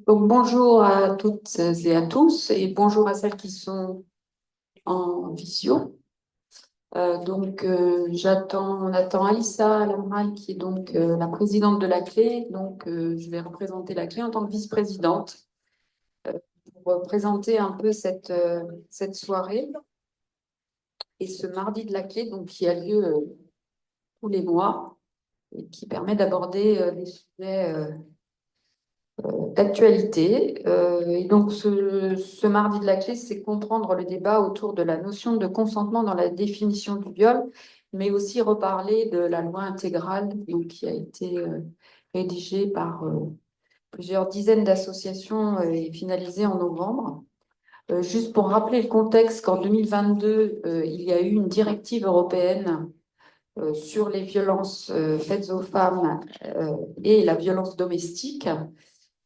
Donc, bonjour à toutes et à tous et bonjour à celles qui sont en visio. On attend Aïssa Lamraï qui est donc la présidente de la Clé. Je vais représenter la Clé en tant que vice-présidente pour présenter un peu cette soirée et ce mardi de la Clé donc, qui a lieu tous les mois et qui permet d'aborder des sujets d'actualité. Ce mardi de la clé, c'est comprendre le débat autour de la notion de consentement dans la définition du viol, mais aussi reparler de la loi intégrale donc, qui a été rédigée par plusieurs dizaines d'associations et finalisée en novembre. Juste pour rappeler le contexte, qu'en 2022, il y a eu une directive européenne sur les violences faites aux femmes et la violence domestique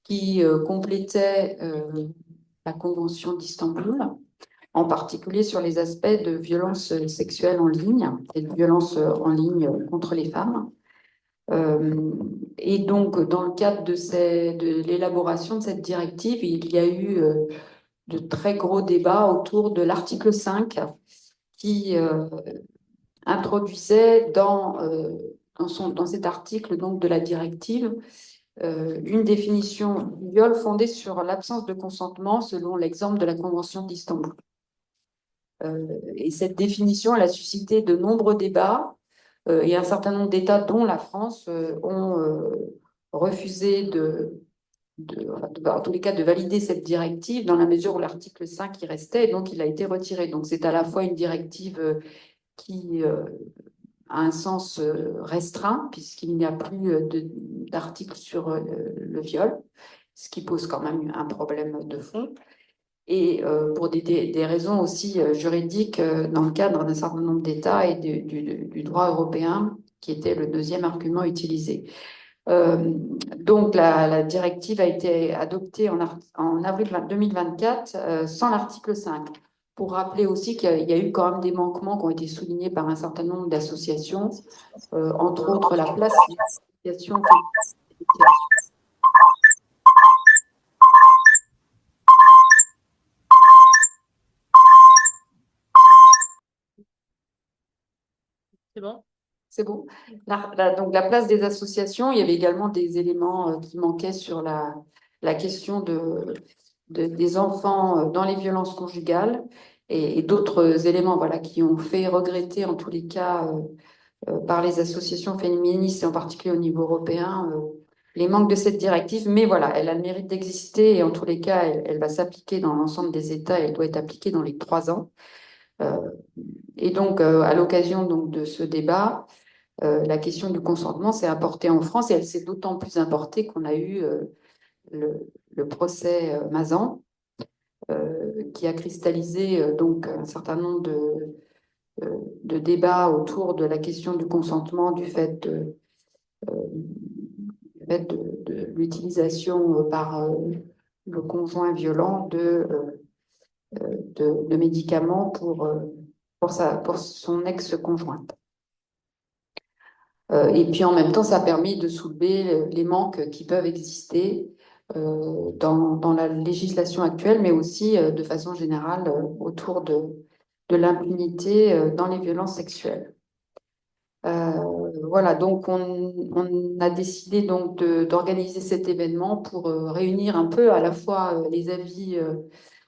qui complétait la Convention d'Istanbul, en particulier sur les aspects de violences sexuelles en ligne et de violences en ligne contre les femmes. Et donc, dans le cadre de l'élaboration de cette directive, il y a eu de très gros débats autour de l'article 5 qui introduisait dans cet article donc, de la directive une définition du viol fondée sur l'absence de consentement selon l'exemple de la Convention d'Istanbul. Et cette définition, elle a suscité de nombreux débats et un certain nombre d'États, dont la France, ont refusé en tous les cas, de valider cette directive dans la mesure où l'article 5 y restait et donc il a été retiré. Donc c'est à la fois une directive qui a un sens restreint, puisqu'il n'y a plus d'article sur le viol, ce qui pose quand même un problème de fond. Et pour des raisons aussi juridiques dans le cadre d'un certain nombre d'États et du droit européen, qui était le deuxième argument utilisé. Euh, la directive a été adoptée en avril 2024 sans l'article 5. Pour rappeler aussi qu'il y a eu quand même des manquements qui ont été soulignés par un certain nombre d'associations, entre autres la place des associations féminines. C'est bon? C'est bon. Donc la place des associations, il y avait également des éléments qui manquaient sur la question des enfants dans les violences conjugales et d'autres éléments voilà, qui ont fait regretter en tous les cas par les associations féministes et en particulier au niveau européen les manques de cette directive. Mais voilà, elle a le mérite d'exister et en tous les cas, elle va s'appliquer dans l'ensemble des États. Elle doit être appliquée dans les 3 ans. Euh, à l'occasion donc de ce débat, la question du consentement s'est importée en France et elle s'est d'autant plus importée qu'on a eu le procès Mazan qui a cristallisé donc un certain nombre de débats autour de la question du consentement, du fait de l'utilisation par le conjoint violent de médicaments pour son ex-conjointe. Et puis en même temps, ça a permis de soulever les manques qui peuvent exister dans la législation actuelle, mais aussi de façon générale autour de l'impunité dans les violences sexuelles. Voilà, donc on a décidé donc d'organiser cet événement pour réunir un peu à la fois les avis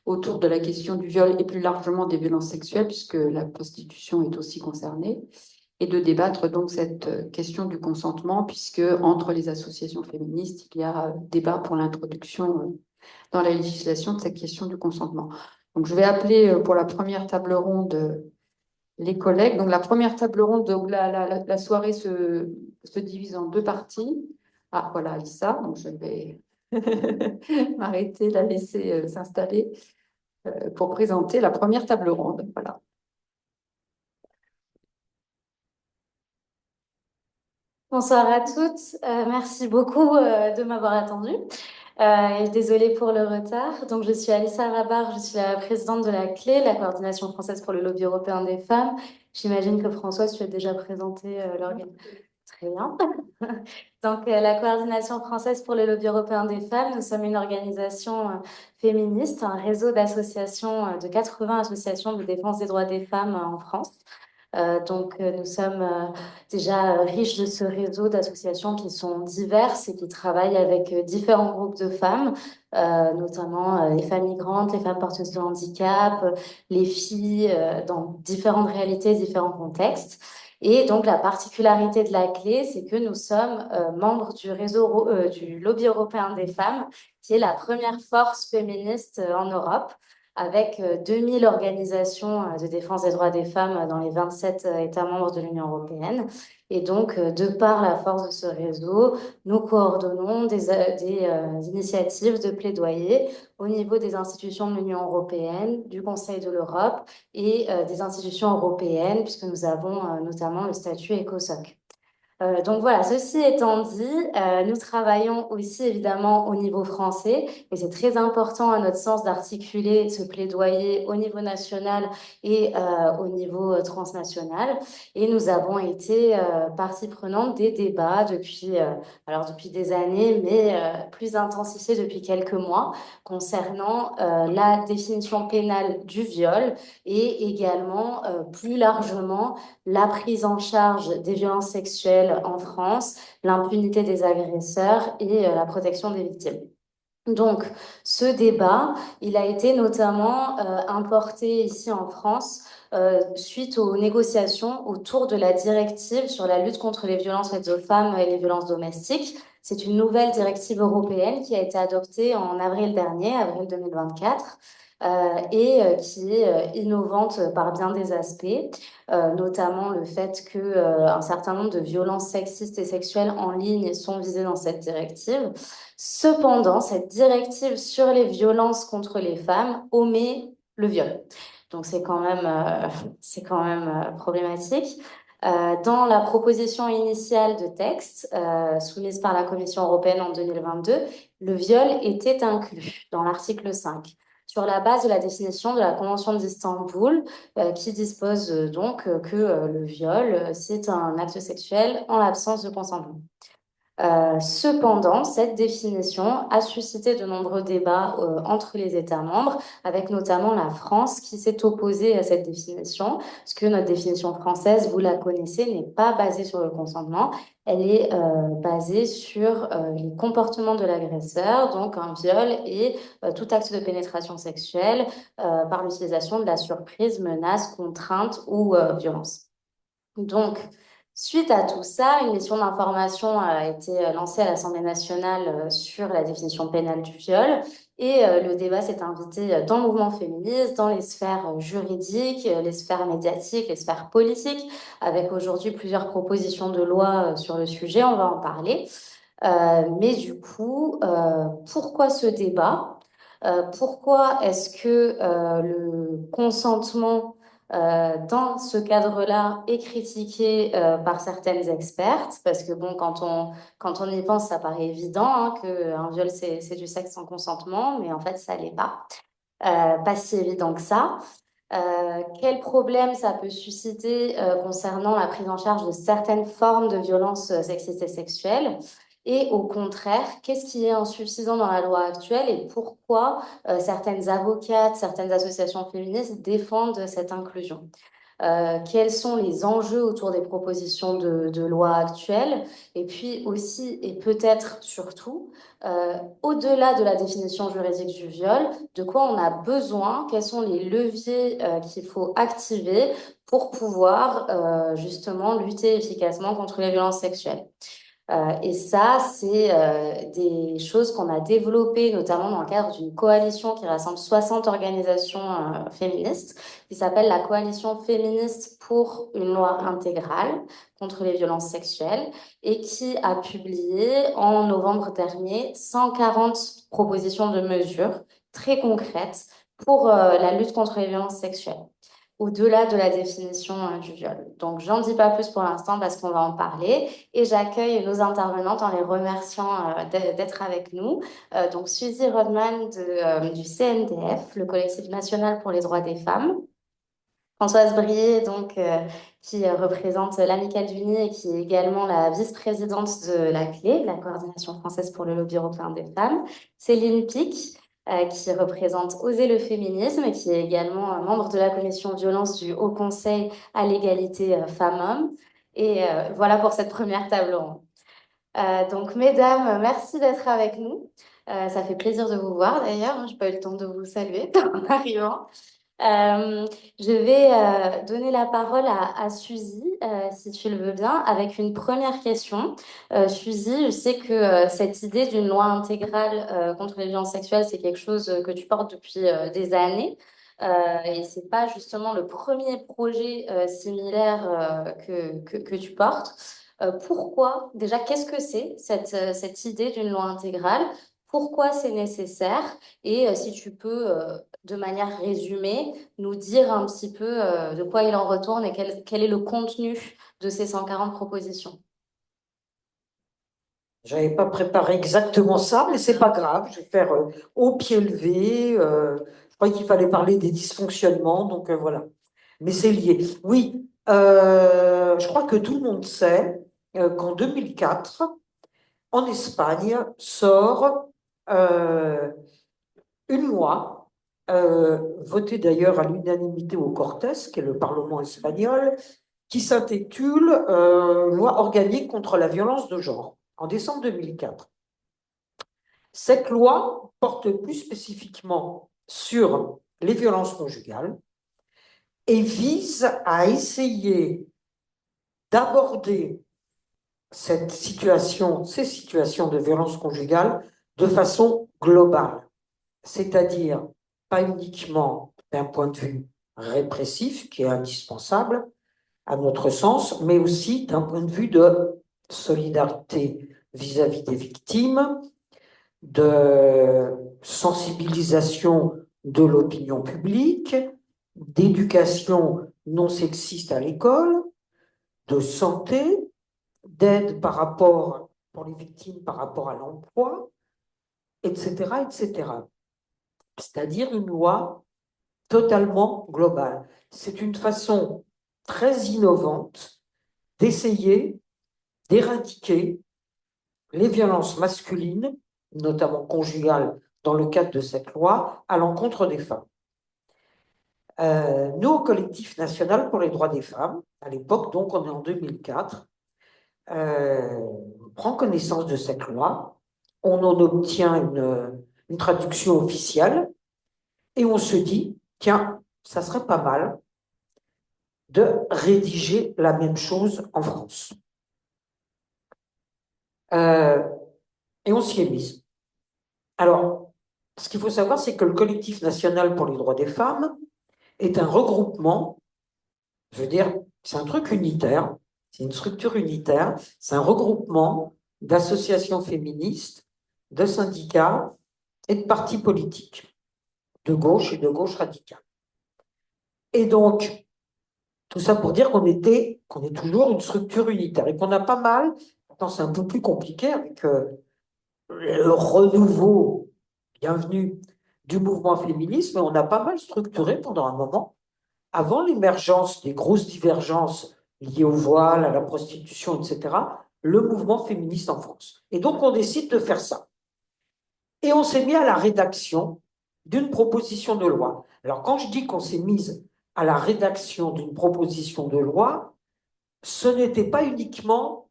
autour de la question du viol et plus largement des violences sexuelles, puisque la prostitution est aussi concernée, et de débattre donc cette question du consentement, puisque entre les associations féministes, il y a débat pour l'introduction dans la législation de cette question du consentement. Donc je vais appeler pour la première table ronde les collègues. Donc la première table ronde, donc la soirée se divise en deux parties. Ah voilà, Alissa, donc je vais m'arrêter, la laisser s'installer pour présenter la première table ronde. Voilà. Bonsoir à toutes. Merci beaucoup de m'avoir attendue. Et désolée pour le retard. Donc, je suis Alissa Rabar, je suis la présidente de la CLé, la coordination française pour le lobby européen des femmes. J'imagine que Françoise, tu as déjà présenté l'organisation. Très bien. Donc, la Coordination française pour le lobby européen des femmes, nous sommes une organisation féministe, un réseau d'associations, de 80 associations de défense des droits des femmes en France. Nous sommes déjà riches de ce réseau d'associations qui sont diverses et qui travaillent avec différents groupes de femmes, notamment les femmes migrantes, les femmes porteuses de handicap, les filles, dans différentes réalités, différents contextes. Et donc, la particularité de la clé, c'est que nous sommes membres du réseau du lobby européen des femmes, qui est la première force féministe en Europe, avec 2000 organisations de défense des droits des femmes dans les 27 États membres de l'Union européenne. Et donc, de par la force de ce réseau, nous coordonnons des initiatives de plaidoyer au niveau des institutions de l'Union européenne, du Conseil de l'Europe et des institutions européennes, puisque nous avons notamment le statut ECOSOC. Donc voilà, ceci étant dit, nous travaillons aussi évidemment au niveau français et c'est très important à notre sens d'articuler ce plaidoyer au niveau national et au niveau transnational. Et nous avons été partie prenante des débats depuis des années, mais plus intensifiés depuis quelques mois concernant la définition pénale du viol et également plus largement la prise en charge des violences sexuelles en France, l'impunité des agresseurs et la protection des victimes. Donc, ce débat, il a été notamment importé ici en France suite aux négociations autour de la directive sur la lutte contre les violences faites aux femmes et les violences domestiques. C'est une nouvelle directive européenne qui a été adoptée en avril dernier, avril 2024. Qui est innovante par bien des aspects, notamment le fait qu'un certain nombre de violences sexistes et sexuelles en ligne sont visées dans cette directive. Cependant, cette directive sur les violences contre les femmes omet le viol. Donc c'est quand même problématique. Dans la proposition initiale de texte soumise par la Commission européenne en 2022, le viol était inclus dans l'article 5 sur la base de la définition de la Convention d'Istanbul qui dispose que le viol, c'est un acte sexuel en l'absence de consentement. Cependant, cette définition a suscité de nombreux débats entre les États membres, avec notamment la France qui s'est opposée à cette définition, parce que notre définition française, vous la connaissez, n'est pas basée sur le consentement, elle est basée sur les comportements de l'agresseur, donc un viol et tout acte de pénétration sexuelle par l'utilisation de la surprise, menace, contrainte ou violence. Donc, suite à tout ça, une mission d'information a été lancée à l'Assemblée nationale sur la définition pénale du viol et le débat s'est invité dans le mouvement féministe, dans les sphères juridiques, les sphères médiatiques, les sphères politiques, avec aujourd'hui plusieurs propositions de loi sur le sujet, on va en parler. Mais du coup, pourquoi ce débat? Pourquoi est-ce que le consentement dans ce cadre-là est critiqué par certaines expertes? Parce que bon, quand on y pense, ça paraît évident hein, qu'un viol, c'est du sexe sans consentement, mais en fait, ça l'est pas. Pas si évident que ça. Quel problème ça peut susciter concernant la prise en charge de certaines formes de violences sexistes et sexuelles? Et au contraire, qu'est-ce qui est insuffisant dans la loi actuelle et pourquoi certaines avocates, certaines associations féministes défendent cette inclusion? Quels sont les enjeux autour des propositions de loi actuelles, et puis aussi, et peut-être surtout, au-delà de la définition juridique du viol, de quoi on a besoin, quels sont les leviers qu'il faut activer pour pouvoir justement lutter efficacement contre les violences sexuelles. Et ça, c'est des choses qu'on a développées notamment dans le cadre d'une coalition qui rassemble 60 organisations féministes, qui s'appelle la Coalition féministe pour une loi intégrale contre les violences sexuelles et qui a publié en novembre dernier 140 propositions de mesures très concrètes pour la lutte contre les violences sexuelles au-delà de la définition du viol. Donc, j'en dis pas plus pour l'instant parce qu'on va en parler et j'accueille nos intervenantes en les remerciant d'être avec nous. Donc, Suzy Rodman du CNDF, le Collectif national pour les droits des femmes. Françoise Brier, donc, qui représente l'Amicale du Nid et qui est également la vice-présidente de la CLE, la Coordination française pour le lobby européen des femmes. Céline Pic, qui représente Oser le féminisme et qui est également membre de la commission violence du Haut Conseil à l'égalité femmes-hommes. Et voilà pour cette première table ronde. Donc, mesdames, merci d'être avec nous. Ça fait plaisir de vous voir d'ailleurs. Je n'ai pas eu le temps de vous saluer en arrivant. Je vais donner la parole à Suzy, si tu le veux bien, avec une première question. Suzy, je sais que cette idée d'une loi intégrale contre les violences sexuelles, c'est quelque chose que tu portes depuis des années. Et c'est pas justement le premier projet similaire que tu portes. Pourquoi, déjà, qu'est-ce que c'est cette idée d'une loi intégrale? Pourquoi c'est nécessaire? Et si tu peux, de manière résumée, nous dire un petit peu de quoi il en retourne et quel est le contenu de ces 140 propositions. J'avais pas préparé exactement ça, mais c'est pas grave. Je vais faire au pied levé. Je croyais qu'il fallait parler des dysfonctionnements, donc voilà. Mais c'est lié. Oui, je crois que tout le monde sait qu'en 2004, en Espagne, sort euh, une loi, votée d'ailleurs à l'unanimité au Cortes, qui est le Parlement espagnol, qui s'intitule Loi organique contre la violence de genre, en décembre 2004. Cette loi porte plus spécifiquement sur les violences conjugales et vise à essayer d'aborder ces situations de violence conjugale de façon globale, c'est-à-dire pas uniquement d'un point de vue répressif, qui est indispensable à notre sens, mais aussi d'un point de vue de solidarité vis-à-vis des victimes, de sensibilisation de l'opinion publique, d'éducation non sexiste à l'école, de santé, d'aide par rapport, pour les victimes par rapport à l'emploi, etc., etc. C'est-à-dire une loi totalement globale. C'est une façon très innovante d'essayer d'éradiquer les violences masculines, notamment conjugales, dans le cadre de cette loi, à l'encontre des femmes. Nous, au Collectif national pour les droits des femmes, à l'époque, donc on est en 2004, on prend connaissance de cette loi, on en obtient une traduction officielle, et on se dit, tiens, ça serait pas mal de rédiger la même chose en France. Et on s'y est mise. Alors, ce qu'il faut savoir, c'est que le Collectif national pour les droits des femmes est un regroupement, je veux dire, c'est un truc unitaire, c'est une structure unitaire, c'est un regroupement d'associations féministes, de syndicats et de partis politiques, de gauche et de gauche radicale. Et donc, tout ça pour dire qu'on est toujours une structure unitaire et qu'on a pas mal, maintenant c'est un peu plus compliqué avec le renouveau bienvenue du mouvement féministe, mais on a pas mal structuré pendant un moment, avant l'émergence des grosses divergences liées au voile, à la prostitution, etc., le mouvement féministe en France. Et donc, on décide de faire ça. Et on s'est mis à la rédaction d'une proposition de loi. Alors, quand je dis qu'on s'est mise à la rédaction d'une proposition de loi, ce n'était pas uniquement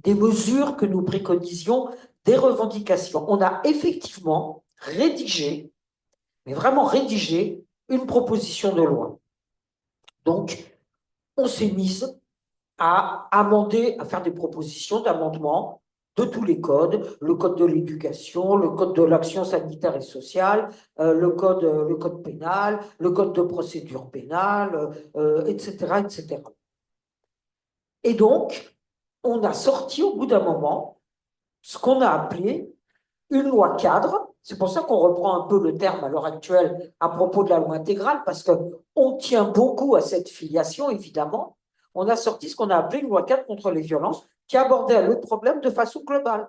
des mesures que nous préconisions, des revendications. On a effectivement rédigé, mais vraiment rédigé, une proposition de loi. Donc, on s'est mise à amender, à faire des propositions d'amendement de tous les codes, le code de l'éducation, le code de l'action sanitaire et sociale, le code pénal, le code de procédure pénale, etc., etc. Et donc, on a sorti au bout d'un moment ce qu'on a appelé une loi cadre. C'est pour ça qu'on reprend un peu le terme à l'heure actuelle à propos de la loi intégrale, parce qu'on tient beaucoup à cette filiation, évidemment. On a sorti ce qu'on a appelé une loi cadre contre les violences, qui abordait le problème de façon globale.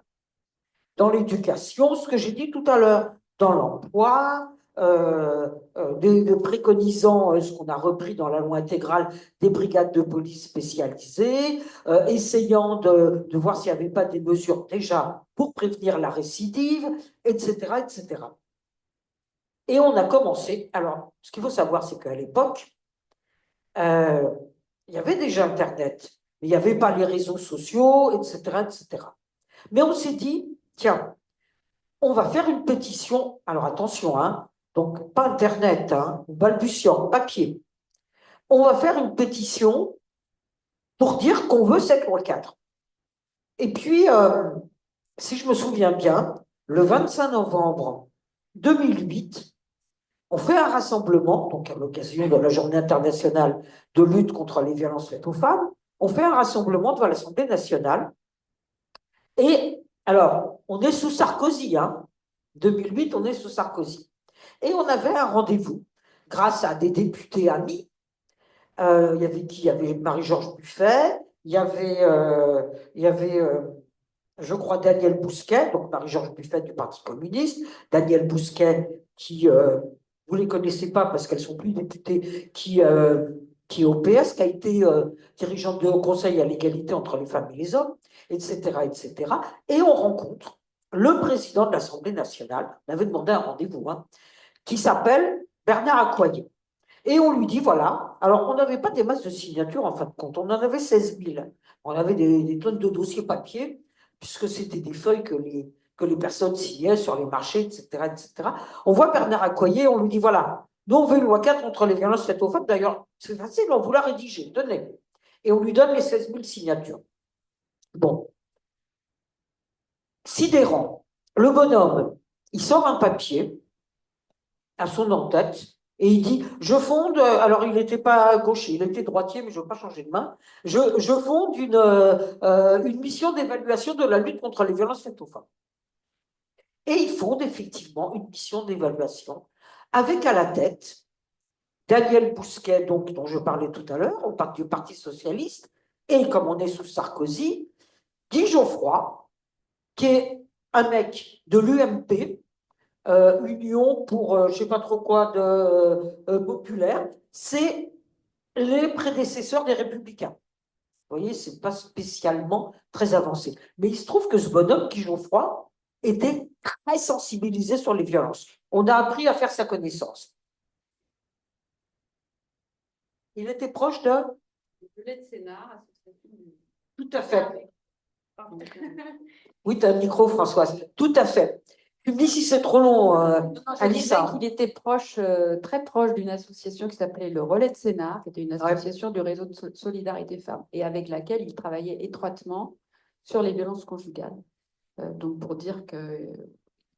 Dans l'éducation, ce que j'ai dit tout à l'heure, dans l'emploi, préconisant ce qu'on a repris dans la loi intégrale des brigades de police spécialisées, essayant de voir s'il n'y avait pas des mesures déjà pour prévenir la récidive, etc., etc. Et on a commencé. Alors, ce qu'il faut savoir, c'est qu'à l'époque, il y avait déjà Internet, mais il n'y avait pas les réseaux sociaux, etc., etc. Mais on s'est dit, tiens, on va faire une pétition. Alors attention, hein, donc pas Internet, hein, balbutiant, papier. On va faire une pétition pour dire qu'on veut cette loi 4. Et puis, si je me souviens bien, le 25 novembre 2008, on fait un rassemblement, donc à l'occasion de la Journée internationale de lutte contre les violences faites aux femmes, on fait un rassemblement devant l'Assemblée nationale. Et alors, on est sous Sarkozy, hein. 2008, on est sous Sarkozy. Et on avait un rendez-vous grâce à des députés amis. Il y avait qui? Il y avait Marie-Georges Buffet, je crois, Daniel Bousquet, donc Marie-Georges Buffet du Parti communiste, Daniel Bousquet, qui, vous ne les connaissez pas parce qu'elles sont plus députées, qui est au PS, qui a été dirigeante de Haut Conseil à l'égalité entre les femmes et les hommes, etc., etc. Et on rencontre le président de l'Assemblée nationale, on avait demandé un rendez-vous, hein, qui s'appelle Bernard Accoyer. Et on lui dit, voilà, alors on n'avait pas des masses de signatures en fin de compte, on en avait 16 000. On avait des tonnes de dossiers papier, puisque c'était des feuilles que les personnes signaient sur les marchés, etc., etc. On voit Bernard Accoyer, on lui dit, voilà, nous on veut une loi 4 contre les violences faites aux femmes, d'ailleurs, c'est facile, on vous l'a rédigé, tenez. Et on lui donne les 16 000 signatures. Bon, sidérant, le bonhomme, il sort un papier à son en-tête, et il dit, je fonde, alors il n'était pas gaucher, il était droitier, mais je ne veux pas changer de main, je fonde une mission d'évaluation de la lutte contre les violences faites aux femmes. Et il fonde effectivement une mission d'évaluation, avec à la tête Daniel Bousquet, donc, dont je parlais tout à l'heure, du Parti socialiste, et comme on est sous Sarkozy, Guy Geoffroy, qui est un mec de l'UMP, Union pour je ne sais pas trop quoi de populaire, c'est les prédécesseurs des Républicains. Vous voyez, ce n'est pas spécialement très avancé. Mais il se trouve que ce bonhomme, Guy Geoffroy, était très sensibilisé sur les violences. On a appris à faire sa connaissance. Il était proche de... Tout à fait. Oui, tu as un micro, Françoise. Tout à fait. Tu me dis si c'est trop long, je disais qu'il était proche, très proche d'une association qui s'appelait le Relais de Sénart, qui était une association du réseau de solidarité femmes, et avec laquelle il travaillait étroitement sur les violences conjugales. Donc, pour dire qu'il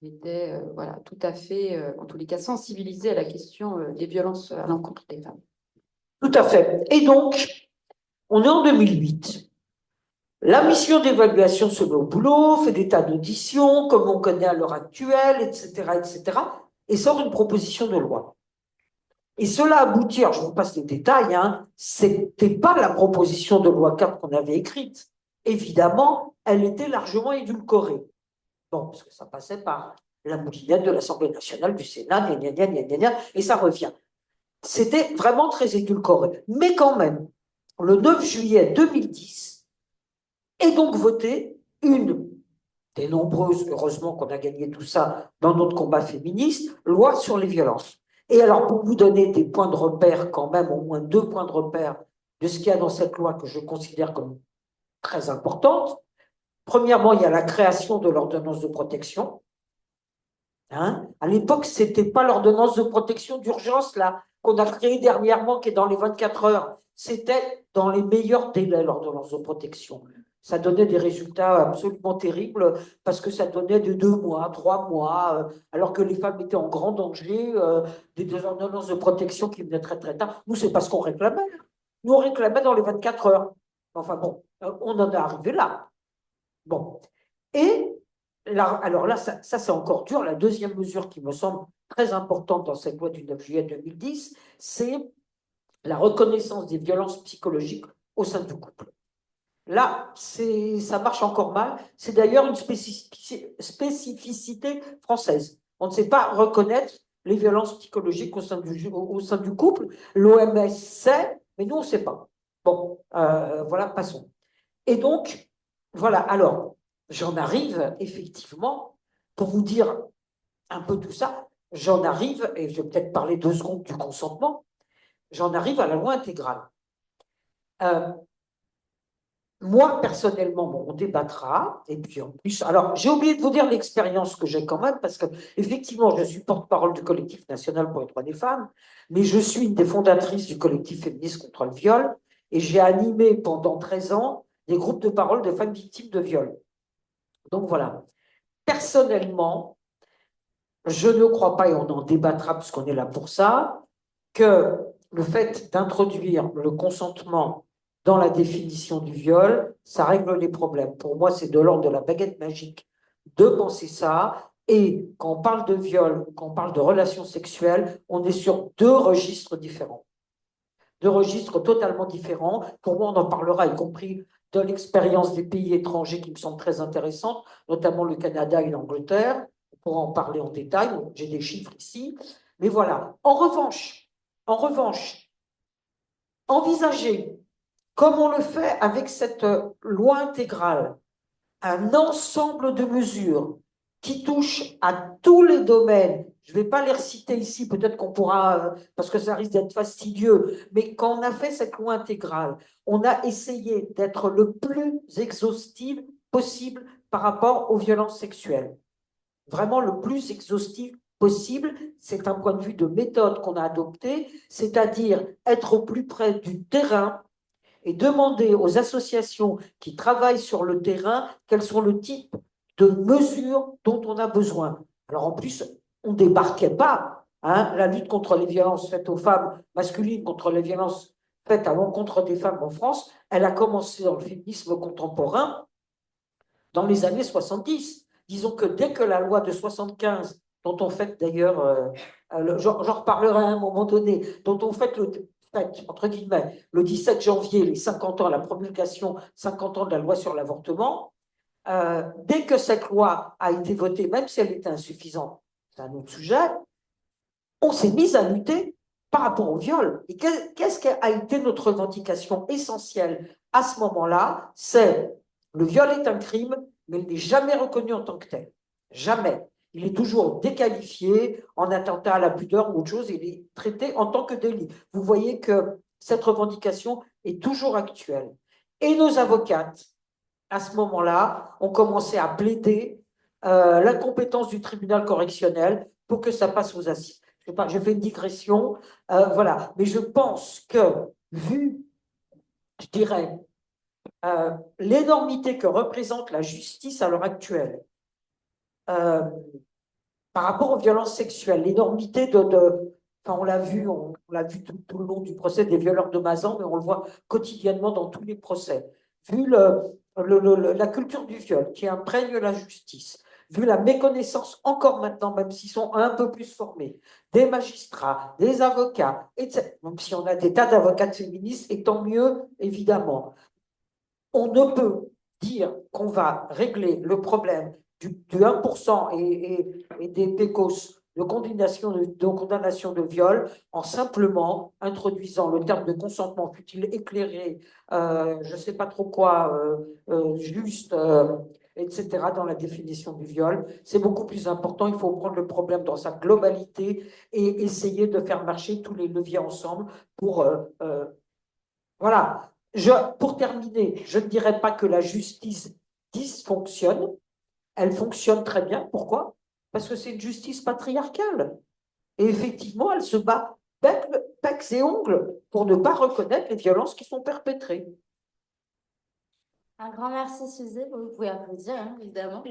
était voilà, tout à fait, en tous les cas, sensibilisé à la question des violences à l'encontre des femmes. Tout à fait. Et donc, on est en 2008. La mission d'évaluation se met au boulot, fait des tas d'auditions, comme on connaît à l'heure actuelle, etc., etc., et sort une proposition de loi. Et cela aboutit, alors je vous passe les détails, hein, c'était pas la proposition de loi 4 qu'on avait écrite. Évidemment, elle était largement édulcorée. Bon, parce que ça passait par la moulinette de l'Assemblée nationale, du Sénat, gna, gna, gna, gna, gna, et ça revient. C'était vraiment très édulcoré. Mais quand même, le 9 juillet 2010, est donc votée une des nombreuses, heureusement qu'on a gagné tout ça dans notre combat féministe, loi sur les violences. Et alors, pour vous donner des points de repère, quand même, au moins 2 points de repère de ce qu'il y a dans cette loi que je considère comme très importante. Premièrement, il y a la création de l'ordonnance de protection. Hein, à l'époque, ce n'était pas l'ordonnance de protection d'urgence là qu'on a créée dernièrement, qui est dans les 24 heures. C'était dans les meilleurs délais, l'ordonnance de protection. Ça donnait des résultats absolument terribles parce que ça donnait de 2 mois, 3 mois, alors que les femmes étaient en grand danger, des ordonnances de protection qui venaient très très tard. Nous, c'est pas ce qu'on réclamait. Nous, on réclamait dans les 24 heures. Enfin bon, on en est arrivé là. Bon. Et là, alors là, ça c'est encore dur. La deuxième mesure qui me semble très importante dans cette loi du 9 juillet 2010, c'est la reconnaissance des violences psychologiques au sein du couple. Là, ça marche encore mal. C'est d'ailleurs une spécificité française. On ne sait pas reconnaître les violences psychologiques au sein du couple. L'OMS sait, mais nous, on ne sait pas. Bon, voilà, passons. Et donc, voilà, alors, j'en arrive effectivement, pour vous dire un peu tout ça, j'en arrive, et je vais peut-être parler 2 secondes du consentement, j'en arrive à la loi intégrale. Moi, personnellement, bon, on débattra, et puis en plus, alors j'ai oublié de vous dire l'expérience que j'ai quand même, parce que effectivement, je suis porte-parole du collectif national pour les droits des femmes, mais je suis une des fondatrices du collectif féministe contre le viol, et j'ai animé pendant 13 ans des groupes de parole de femmes victimes de viol. Donc voilà. Personnellement, je ne crois pas, et on en débattra parce qu'on est là pour ça, que le fait d'introduire le consentement dans la définition du viol, ça règle les problèmes. Pour moi, c'est de l'ordre de la baguette magique de penser ça. Et quand on parle de viol, quand on parle de relations sexuelles, on est sur 2 registres différents. 2 registres totalement différents. Pour moi, on en parlera, y compris de l'expérience des pays étrangers qui me semble très intéressante, notamment le Canada et l'Angleterre. On pourra en parler en détail. J'ai des chiffres ici. Mais voilà. En revanche, envisager, comme on le fait avec cette loi intégrale, un ensemble de mesures qui touchent à tous les domaines. Je ne vais pas les reciter ici, peut-être qu'on pourra, parce que ça risque d'être fastidieux, mais quand on a fait cette loi intégrale, on a essayé d'être le plus exhaustif possible par rapport aux violences sexuelles. Vraiment le plus exhaustif possible. C'est un point de vue de méthode qu'on a adopté, c'est-à-dire être au plus près du terrain et demander aux associations qui travaillent sur le terrain quels sont le type de mesures dont on a besoin. Alors en plus, on ne débarquait pas. Hein, la lutte contre les violences faites aux femmes masculines, contre les violences faites à l'encontre des femmes en France, elle a commencé dans le féminisme contemporain dans les années 70. Disons que dès que la loi de 75, dont on fait d'ailleurs, j'en reparlerai à un moment donné, dont on fait entre guillemets, le 17 janvier, les 50 ans, la promulgation, 50 ans de la loi sur l'avortement, dès que cette loi a été votée, même si elle était insuffisante, c'est un autre sujet, on s'est mis à lutter par rapport au viol. Et qu'est-ce qu'a été notre revendication essentielle à ce moment-là? C'est le viol est un crime, mais il n'est jamais reconnu en tant que tel. Jamais. Il est toujours déqualifié en attentat à la pudeur ou autre chose, il est traité en tant que délit. Vous voyez que cette revendication est toujours actuelle. Et nos avocates, à ce moment-là, ont commencé à plaider l'incompétence du tribunal correctionnel pour que ça passe aux assises. Je fais une digression, voilà. Mais je pense que, vu, je dirais, l'énormité que représente la justice à l'heure actuelle, par rapport aux violences sexuelles, l'énormité enfin, on l'a vu tout le long du procès des violeurs de Mazan, mais on le voit quotidiennement dans tous les procès. Vu la culture du viol qui imprègne la justice, vu la méconnaissance encore maintenant, même s'ils sont un peu plus formés, des magistrats, des avocats, etc. Même si on a des tas d'avocats féministes, et tant mieux, évidemment. On ne peut dire qu'on va régler le problème du 1% et des PECOS de condamnation de viol en simplement introduisant le terme de consentement, fut-il éclairé, je ne sais pas trop quoi, juste, etc., dans la définition du viol. C'est beaucoup plus important. Il faut prendre le problème dans sa globalité et essayer de faire marcher tous les leviers ensemble pour voilà. Pour terminer, je ne dirais pas que la justice dysfonctionne. Elle fonctionne très bien. Pourquoi? Parce que c'est une justice patriarcale. Et effectivement, elle se bat pecs et ongles pour ne pas reconnaître les violences qui sont perpétrées. Un grand merci, Suzy. Vous pouvez applaudir, hein, évidemment.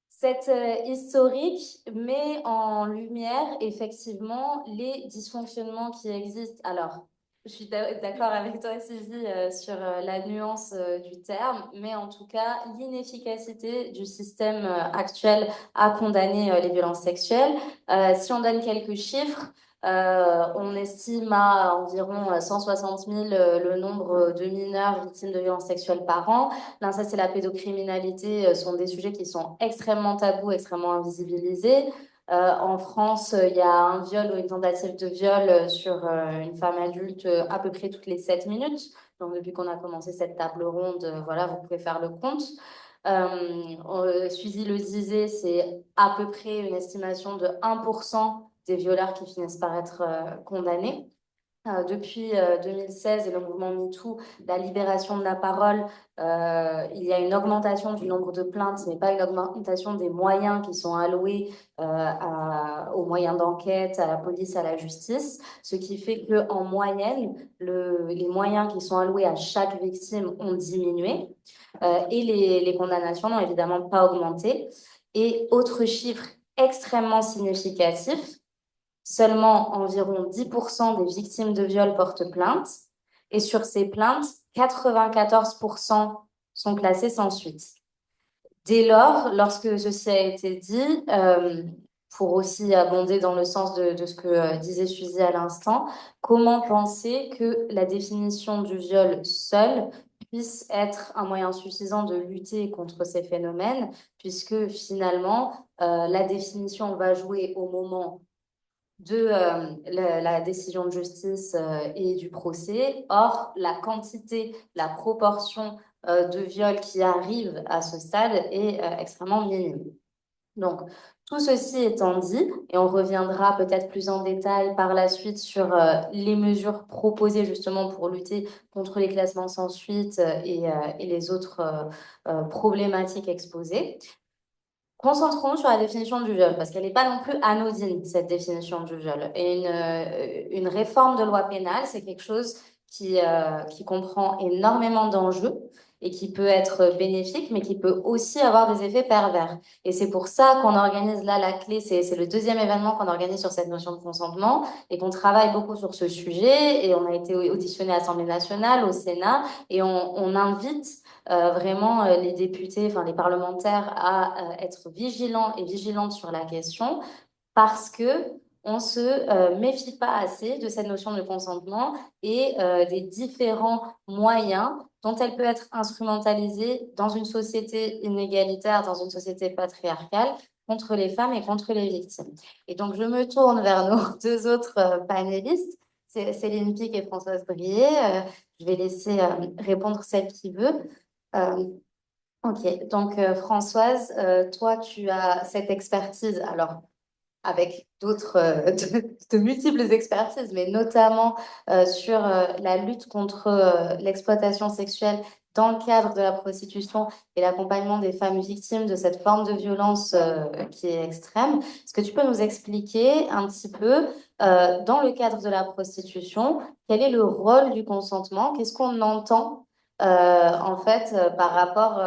Cette historique met en lumière effectivement les dysfonctionnements qui existent. Alors, je suis d'accord avec toi, Suzy, sur la nuance du terme, mais en tout cas, l'inefficacité du système actuel à condamner les violences sexuelles. Si on donne quelques chiffres, On estime à environ 160 000 le nombre de mineurs victimes de violences sexuelles par an. L'inceste et la pédocriminalité sont des sujets qui sont extrêmement tabous, extrêmement invisibilisés. En France, il y a un viol ou une tentative de viol sur une femme adulte à peu près toutes les 7 minutes. Donc, depuis qu'on a commencé cette table ronde, voilà, vous pouvez faire le compte. Suzy le disait, c'est à peu près une estimation de 1% des violeurs qui finissent par être condamnés. Depuis 2016 et le mouvement MeToo, la libération de la parole, il y a une augmentation du nombre de plaintes, mais pas une augmentation des moyens qui sont alloués aux moyens d'enquête, à la police, à la justice, ce qui fait qu'en moyenne, les moyens qui sont alloués à chaque victime ont diminué et les condamnations n'ont évidemment pas augmenté. Et autre chiffre extrêmement significatif, seulement environ 10% des victimes de viol portent plainte. Et sur ces plaintes, 94% sont classées sans suite. Dès lors, lorsque ceci a été dit, pour aussi abonder dans le sens de ce que disait Suzy à l'instant, comment penser que la définition du viol seul puisse être un moyen suffisant de lutter contre ces phénomènes, puisque finalement, la définition va jouer au moment de la décision de justice et du procès. Or, la quantité, la proportion de viols qui arrivent à ce stade est extrêmement minime. Donc, tout ceci étant dit, et on reviendra peut-être plus en détail par la suite sur les mesures proposées justement pour lutter contre les classements sans suite et les autres problématiques exposées. Concentrons-nous sur la définition du viol, parce qu'elle n'est pas non plus anodine, cette définition du viol. Et une réforme de loi pénale, c'est quelque chose qui comprend énormément d'enjeux et qui peut être bénéfique, mais qui peut aussi avoir des effets pervers. Et c'est pour ça qu'on organise là la clé, c'est le deuxième événement qu'on organise sur cette notion de consentement, et qu'on travaille beaucoup sur ce sujet, et on a été auditionné à l'Assemblée nationale, au Sénat, et on invite vraiment les députés, enfin les parlementaires à être vigilants et vigilantes sur la question parce que on se méfie pas assez de cette notion de consentement et des différents moyens dont elle peut être instrumentalisée dans une société inégalitaire, dans une société patriarcale, contre les femmes et contre les victimes. Et donc, je me tourne vers nos deux autres panélistes, Céline Pic et Françoise Brier. Je vais laisser répondre celle qui veut. Ok, donc Françoise, toi tu as cette expertise, alors avec d'autres, de multiples expertises, mais notamment sur la lutte contre l'exploitation sexuelle dans le cadre de la prostitution et l'accompagnement des femmes victimes de cette forme de violence qui est extrême. Est-ce que tu peux nous expliquer un petit peu, dans le cadre de la prostitution, quel est le rôle du consentement? Qu'est-ce qu'on entend en fait par rapport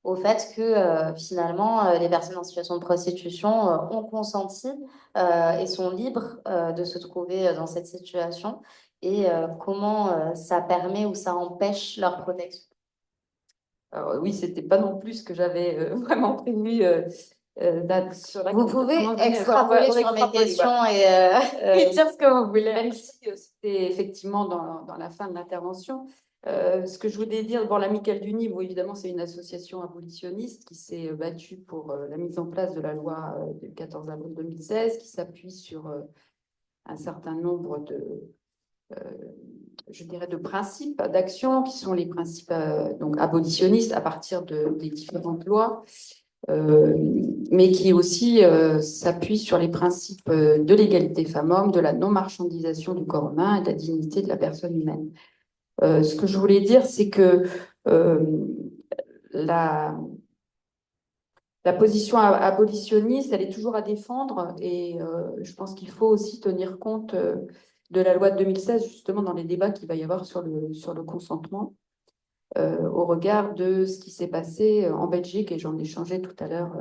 au fait que finalement les personnes en situation de prostitution ont consenti et sont libres de se trouver dans cette situation et comment ça permet ou ça empêche leur protection. Alors, oui, c'était pas non plus ce que j'avais vraiment prévu sur la Vous pouvez comment venir. extrapoler On va sur mes extrapoler, questions voilà. et dire ce que vous voulez. Même si c'était effectivement dans la fin de l'intervention. Ce que je voulais dire, bon, l'Amicale du Nîmes, évidemment, c'est une association abolitionniste qui s'est battue pour la mise en place de la loi du 14 avril 2016, qui s'appuie sur un certain nombre je dirais, de principes d'action, qui sont les principes donc abolitionnistes à partir des différentes lois, mais qui aussi s'appuie sur les principes de l'égalité femmes-hommes, de la non-marchandisation du corps humain et de la dignité de la personne humaine. Ce que je voulais dire, c'est que la position abolitionniste, elle est toujours à défendre et je pense qu'il faut aussi tenir compte de la loi de 2016, justement, dans les débats qu'il va y avoir sur le consentement, au regard de ce qui s'est passé en Belgique, et j'en ai échangé tout à l'heure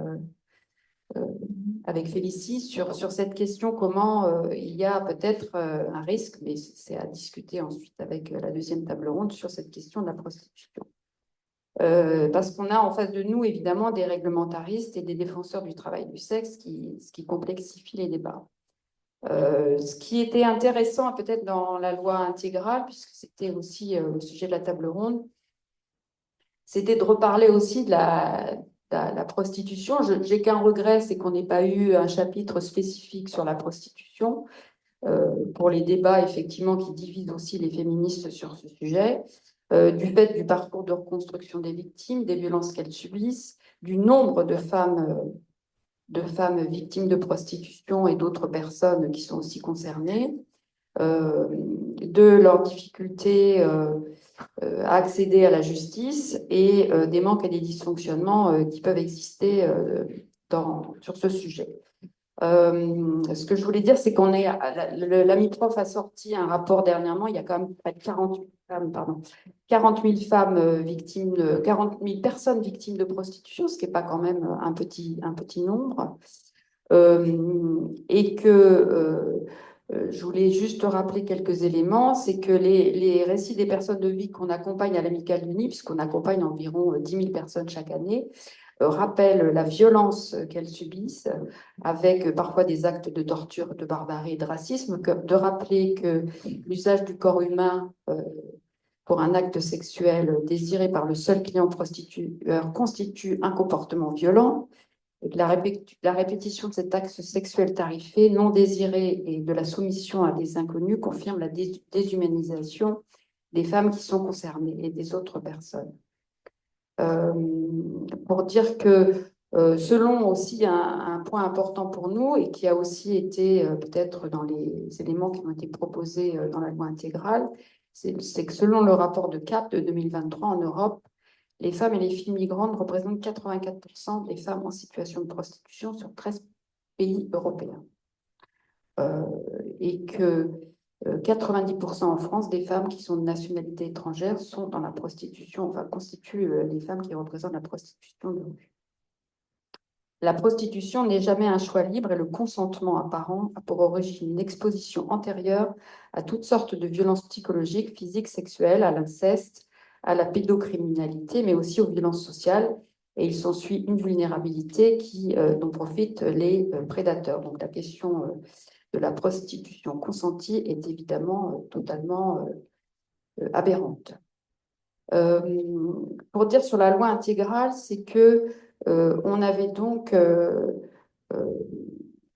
avec Félicie sur cette question, comment il y a peut-être un risque, mais c'est à discuter ensuite avec la deuxième table ronde sur cette question de la prostitution. Parce qu'on a en face de nous, évidemment, des réglementaristes et des défenseurs du travail du sexe, ce qui complexifie les débats. Ce qui était intéressant peut-être dans la loi intégrale, puisque c'était aussi le sujet de la table ronde, c'était de reparler aussi de la prostitution. J'ai qu'un regret, c'est qu'on n'ait pas eu un chapitre spécifique sur la prostitution, pour les débats effectivement qui divisent aussi les féministes sur ce sujet, du fait du parcours de reconstruction des victimes, des violences qu'elles subissent, du nombre de femmes victimes de prostitution et d'autres personnes qui sont aussi concernées, de leurs difficultés à accéder à la justice et des manques et des dysfonctionnements qui peuvent exister sur ce sujet. Ce que je voulais dire, c'est qu'on est, l'AMIPROF a sorti un rapport dernièrement, il y a quand même près de 40 000 femmes, pardon, 40 000 femmes victimes 40 000 personnes victimes de prostitution, ce qui n'est pas quand même un petit nombre. Et que je voulais juste rappeler quelques éléments, c'est que les récits des personnes de vie qu'on accompagne à l'Amicale du Nid, puisqu'on accompagne environ 10 000 personnes chaque année, rappellent la violence qu'elles subissent, avec parfois des actes de torture, de barbarie et de racisme, de rappeler que l'usage du corps humain pour un acte sexuel désiré par le seul client prostitueur constitue un comportement violent, et que la répétition de cet acte sexuel tarifé, non désiré et de la soumission à des inconnus confirme la déshumanisation des femmes qui sont concernées et des autres personnes. Pour dire que selon aussi un point important pour nous et qui a aussi été peut-être dans les éléments qui ont été proposés dans la loi intégrale, c'est que selon le rapport de CAP de 2023 en Europe, les femmes et les filles migrantes représentent 84% des femmes en situation de prostitution sur 13 pays européens. Et que 90% en France des femmes qui sont de nationalité étrangère sont dans la prostitution, enfin constituent les femmes qui représentent la prostitution de rue. La prostitution n'est jamais un choix libre et le consentement apparent a pour origine une exposition antérieure à toutes sortes de violences psychologiques, physiques, sexuelles, à l'inceste, à la pédocriminalité, mais aussi aux violences sociales. Et il s'ensuit une vulnérabilité dont profitent les prédateurs. Donc la question de la prostitution consentie est évidemment totalement aberrante. Pour dire sur la loi intégrale, c'est que on avait donc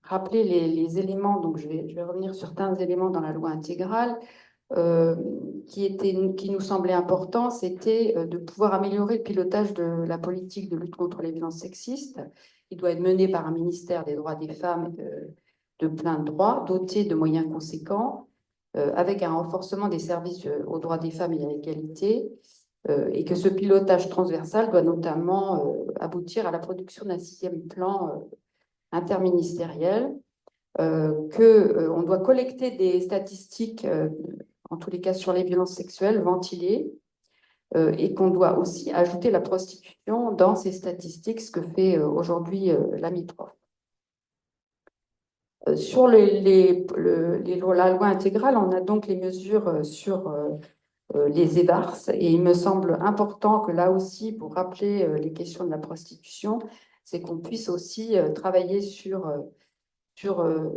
rappelé les éléments, donc je vais revenir sur certains éléments dans la loi intégrale, qui nous semblait important, c'était de pouvoir améliorer le pilotage de la politique de lutte contre les violences sexistes, qui doit être menée par un ministère des droits des femmes de plein droit, doté de moyens conséquents, avec un renforcement des services aux droits des femmes et à l'égalité, et que ce pilotage transversal doit notamment aboutir à la production d'un 6e plan interministériel, qu'on doit collecter des statistiques, en tous les cas sur les violences sexuelles, ventilées, et qu'on doit aussi ajouter la prostitution dans ces statistiques, ce que fait aujourd'hui l'AMIPROF. Sur la loi intégrale, on a donc les mesures sur les EVARS, et il me semble important que là aussi, pour rappeler les questions de la prostitution, c'est qu'on puisse aussi travailler sur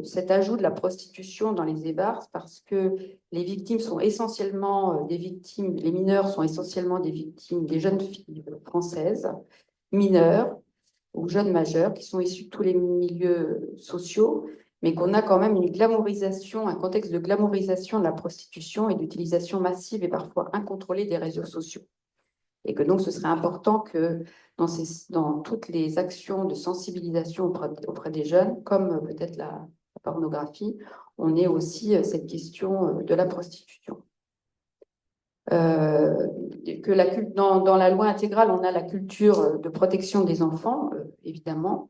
cet ajout de la prostitution dans les EVARS, parce que les victimes sont essentiellement des victimes, les mineurs sont essentiellement des victimes, des jeunes filles françaises, mineures ou jeunes majeures, qui sont issues de tous les milieux sociaux, mais qu'on a quand même une glamourisation, un contexte de glamourisation de la prostitution et d'utilisation massive et parfois incontrôlée des réseaux sociaux. Et que donc ce serait important que dans toutes les actions de sensibilisation auprès des jeunes, comme peut-être la pornographie, on ait aussi cette question de la prostitution. Dans la loi intégrale, on a la culture de protection des enfants, évidemment,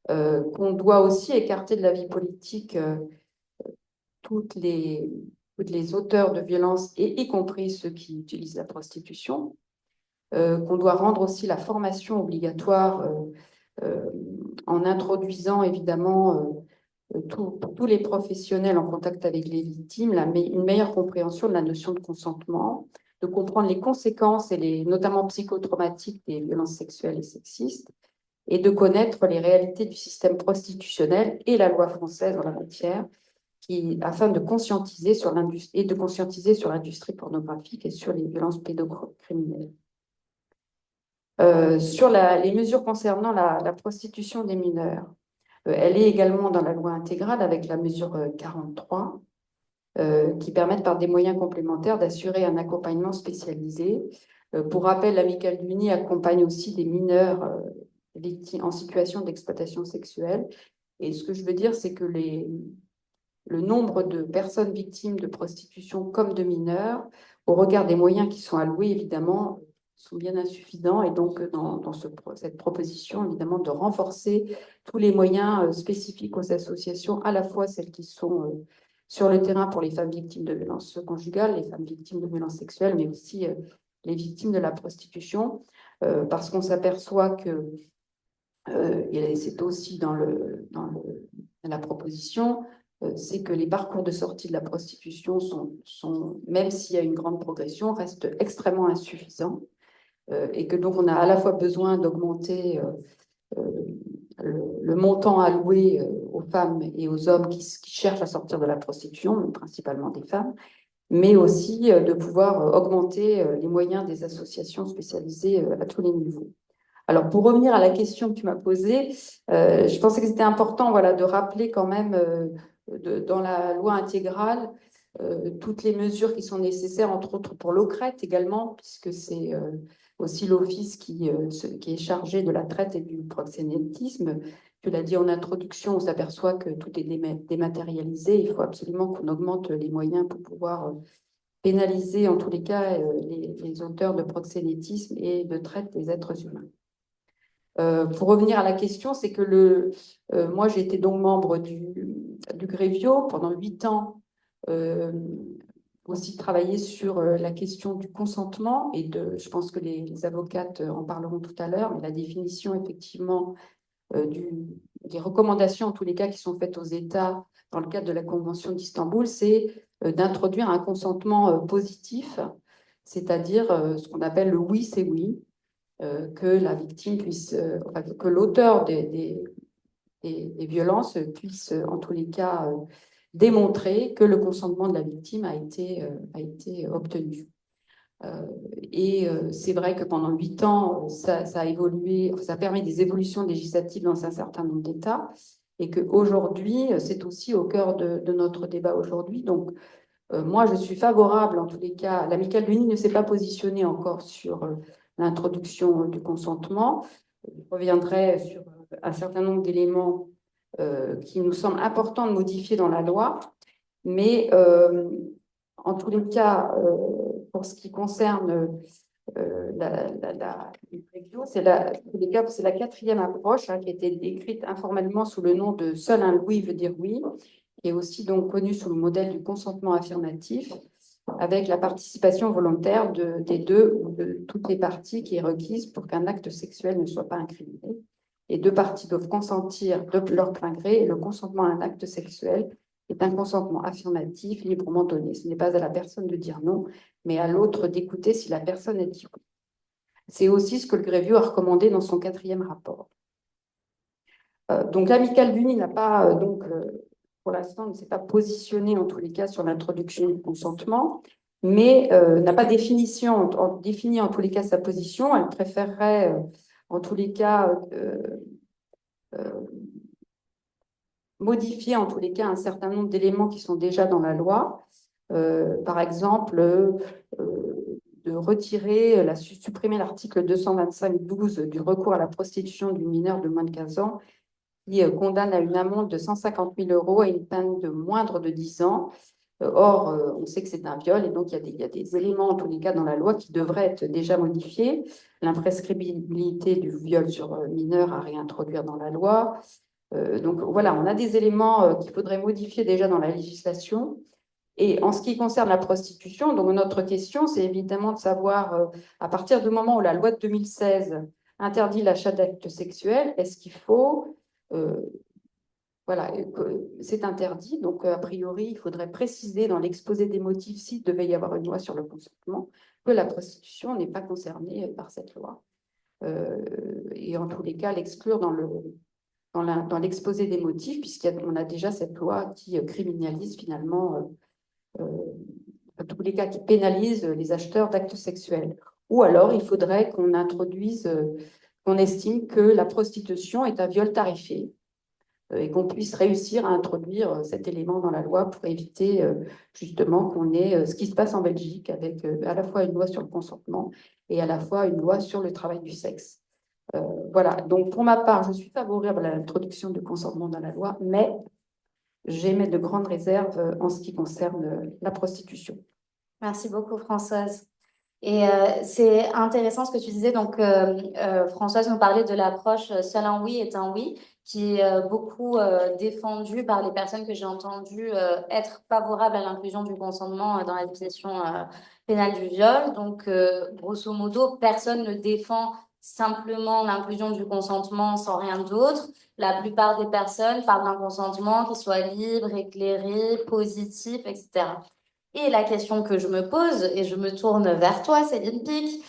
qu'on doit aussi écarter de la vie politique toutes les auteurs de violences, et y compris ceux qui utilisent la prostitution, qu'on doit rendre aussi la formation obligatoire en introduisant évidemment pour tous les professionnels en contact avec les victimes, une meilleure compréhension de la notion de consentement, de comprendre les conséquences, notamment psychotraumatiques, des violences sexuelles et sexistes, et de connaître les réalités du système prostitutionnel et la loi française en la matière, afin de conscientiser sur l'industrie pornographique et sur les violences pédocriminelles. Sur les mesures concernant la prostitution des mineurs, elle est également dans la loi intégrale avec la mesure 43, qui permettent par des moyens complémentaires d'assurer un accompagnement spécialisé. Pour rappel, l'Amicale du Nid accompagne aussi des mineurs en situation d'exploitation sexuelle. Et ce que je veux dire, c'est que le nombre de personnes victimes de prostitution comme de mineurs, au regard des moyens qui sont alloués, évidemment, sont bien insuffisants. Et donc, dans cette proposition, évidemment, de renforcer tous les moyens spécifiques aux associations, à la fois celles qui sont sur le terrain pour les femmes victimes de violences conjugales, les femmes victimes de violences sexuelles, mais aussi les victimes de la prostitution, parce qu'on s'aperçoit que, et c'est aussi dans la proposition, c'est que les parcours de sortie de la prostitution même s'il y a une grande progression, restent extrêmement insuffisants, et que donc on a à la fois besoin d'augmenter le montant alloué aux femmes et aux hommes qui cherchent à sortir de la prostitution, principalement des femmes, mais aussi de pouvoir augmenter les moyens des associations spécialisées à tous les niveaux. Alors, pour revenir à la question que tu m'as posée, je pensais que c'était important, voilà, de rappeler quand même dans la loi intégrale toutes les mesures qui sont nécessaires, entre autres pour l'OCRET également, puisque c'est aussi l'office qui est chargé de la traite et du proxénétisme. Tu l'as dit en introduction, on s'aperçoit que tout est dématérialisé. Il faut absolument qu'on augmente les moyens pour pouvoir pénaliser, en tous les cas, les auteurs de proxénétisme et de traite des êtres humains. Pour revenir à la question, c'est que moi, j'ai été donc membre du Grevio pendant 8 ans, aussi travaillé sur la question du consentement, et je pense que les avocates en parleront tout à l'heure, mais la définition effectivement des recommandations, en tous les cas, qui sont faites aux États dans le cadre de la Convention d'Istanbul, c'est d'introduire un consentement positif, c'est-à-dire ce qu'on appelle le oui, c'est oui, que la victime puisse, que l'auteur des violences puisse, en tous les cas, démontrer que le consentement de la victime a été obtenu. Et c'est vrai que pendant 8 ans, ça a évolué, ça permet des évolutions législatives dans un certain nombre d'États, et qu'aujourd'hui, c'est aussi au cœur de notre débat aujourd'hui. Donc, moi, je suis favorable, en tous les cas, l'Amicale du Nid ne s'est pas positionnée encore sur l'introduction du consentement. Je reviendrai sur un certain nombre d'éléments qui nous semblent importants de modifier dans la loi, mais en tous les cas, pour ce qui concerne c'est la 4e approche qui a été décrite informellement sous le nom de seul un oui veut dire oui, qui est aussi donc connue sous le modèle du consentement affirmatif, avec la participation volontaire des deux ou de toutes les parties qui est requise pour qu'un acte sexuel ne soit pas incriminé. Les deux parties doivent consentir de leur plein gré, et le consentement à un acte sexuel est un consentement affirmatif, librement donné. Ce n'est pas à la personne de dire non, mais à l'autre d'écouter si la personne a dit oui. C'est aussi ce que le Grevio a recommandé dans son 4e rapport. Donc l'Amicale du Nid n'a pas, pour l'instant, ne s'est pas positionné en tous les cas sur l'introduction du consentement, mais n'a pas défini en tous les cas sa position. Elle préférerait en tous les cas modifier en tous les cas un certain nombre d'éléments qui sont déjà dans la loi. Par exemple, de supprimer l'article 225-12 du recours à la prostitution du mineur de moins de 15 ans, qui condamne à une amende de 150 000 € et une peine de moindre de 10 ans. Or, on sait que c'est un viol, et donc il y a des éléments, en tous les cas, dans la loi qui devraient être déjà modifiés. L'imprescriptibilité du viol sur mineur à réintroduire dans la loi. Donc voilà, on a des éléments qu'il faudrait modifier déjà dans la législation. Et en ce qui concerne la prostitution, donc notre question, c'est évidemment de savoir, à partir du moment où la loi de 2016 interdit l'achat d'actes sexuels, est-ce qu'il faut... voilà, c'est interdit, donc a priori, il faudrait préciser dans l'exposé des motifs, s'il devait y avoir une loi sur le consentement, que la prostitution n'est pas concernée par cette loi. Et en tous les cas, l'exclure dans l'exposé des motifs, puisqu'on a déjà cette loi qui criminalise finalement, en tous les cas, qui pénalise les acheteurs d'actes sexuels. Ou alors, il faudrait qu'on introduise, qu'on estime que la prostitution est un viol tarifé et qu'on puisse réussir à introduire cet élément dans la loi pour éviter justement qu'on ait ce qui se passe en Belgique avec à la fois une loi sur le consentement et à la fois une loi sur le travail du sexe. Voilà, donc pour ma part, je suis favorable à l'introduction du consentement dans la loi, mais j'émets de grandes réserves en ce qui concerne la prostitution. Merci beaucoup, Françoise. Et c'est intéressant ce que tu disais. Donc, Françoise nous parlait de l'approche seul un oui est un oui, qui est beaucoup défendue par les personnes que j'ai entendues être favorables à l'inclusion du consentement dans la définition pénale du viol. Donc, grosso modo, personne ne défend simplement l'inclusion du consentement sans rien d'autre. La plupart des personnes parlent d'un consentement qui soit libre, éclairé, positif, etc. Et la question que je me pose, et je me tourne vers toi, Céline Pic,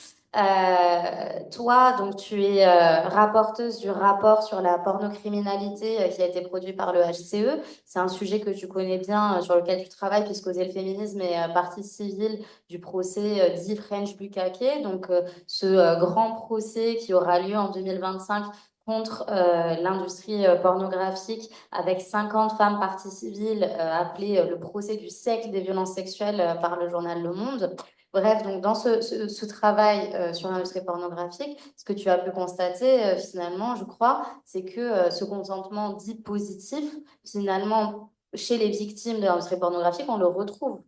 toi, donc tu es rapporteuse du rapport sur la pornocriminalité qui a été produit par le HCE. C'est un sujet que tu connais bien, sur lequel tu travailles, puisque Oser le féminisme est partie civile du procès dit French Bukkake, donc ce grand procès qui aura lieu en 2025 contre l'industrie pornographique, avec 50 femmes parties civiles, appelé le procès du siècle des violences sexuelles par le journal Le Monde. Bref, donc dans ce travail sur l'industrie pornographique, ce que tu as pu constater finalement, je crois, c'est que ce consentement dit positif, finalement, chez les victimes de l'industrie pornographique, on le retrouve.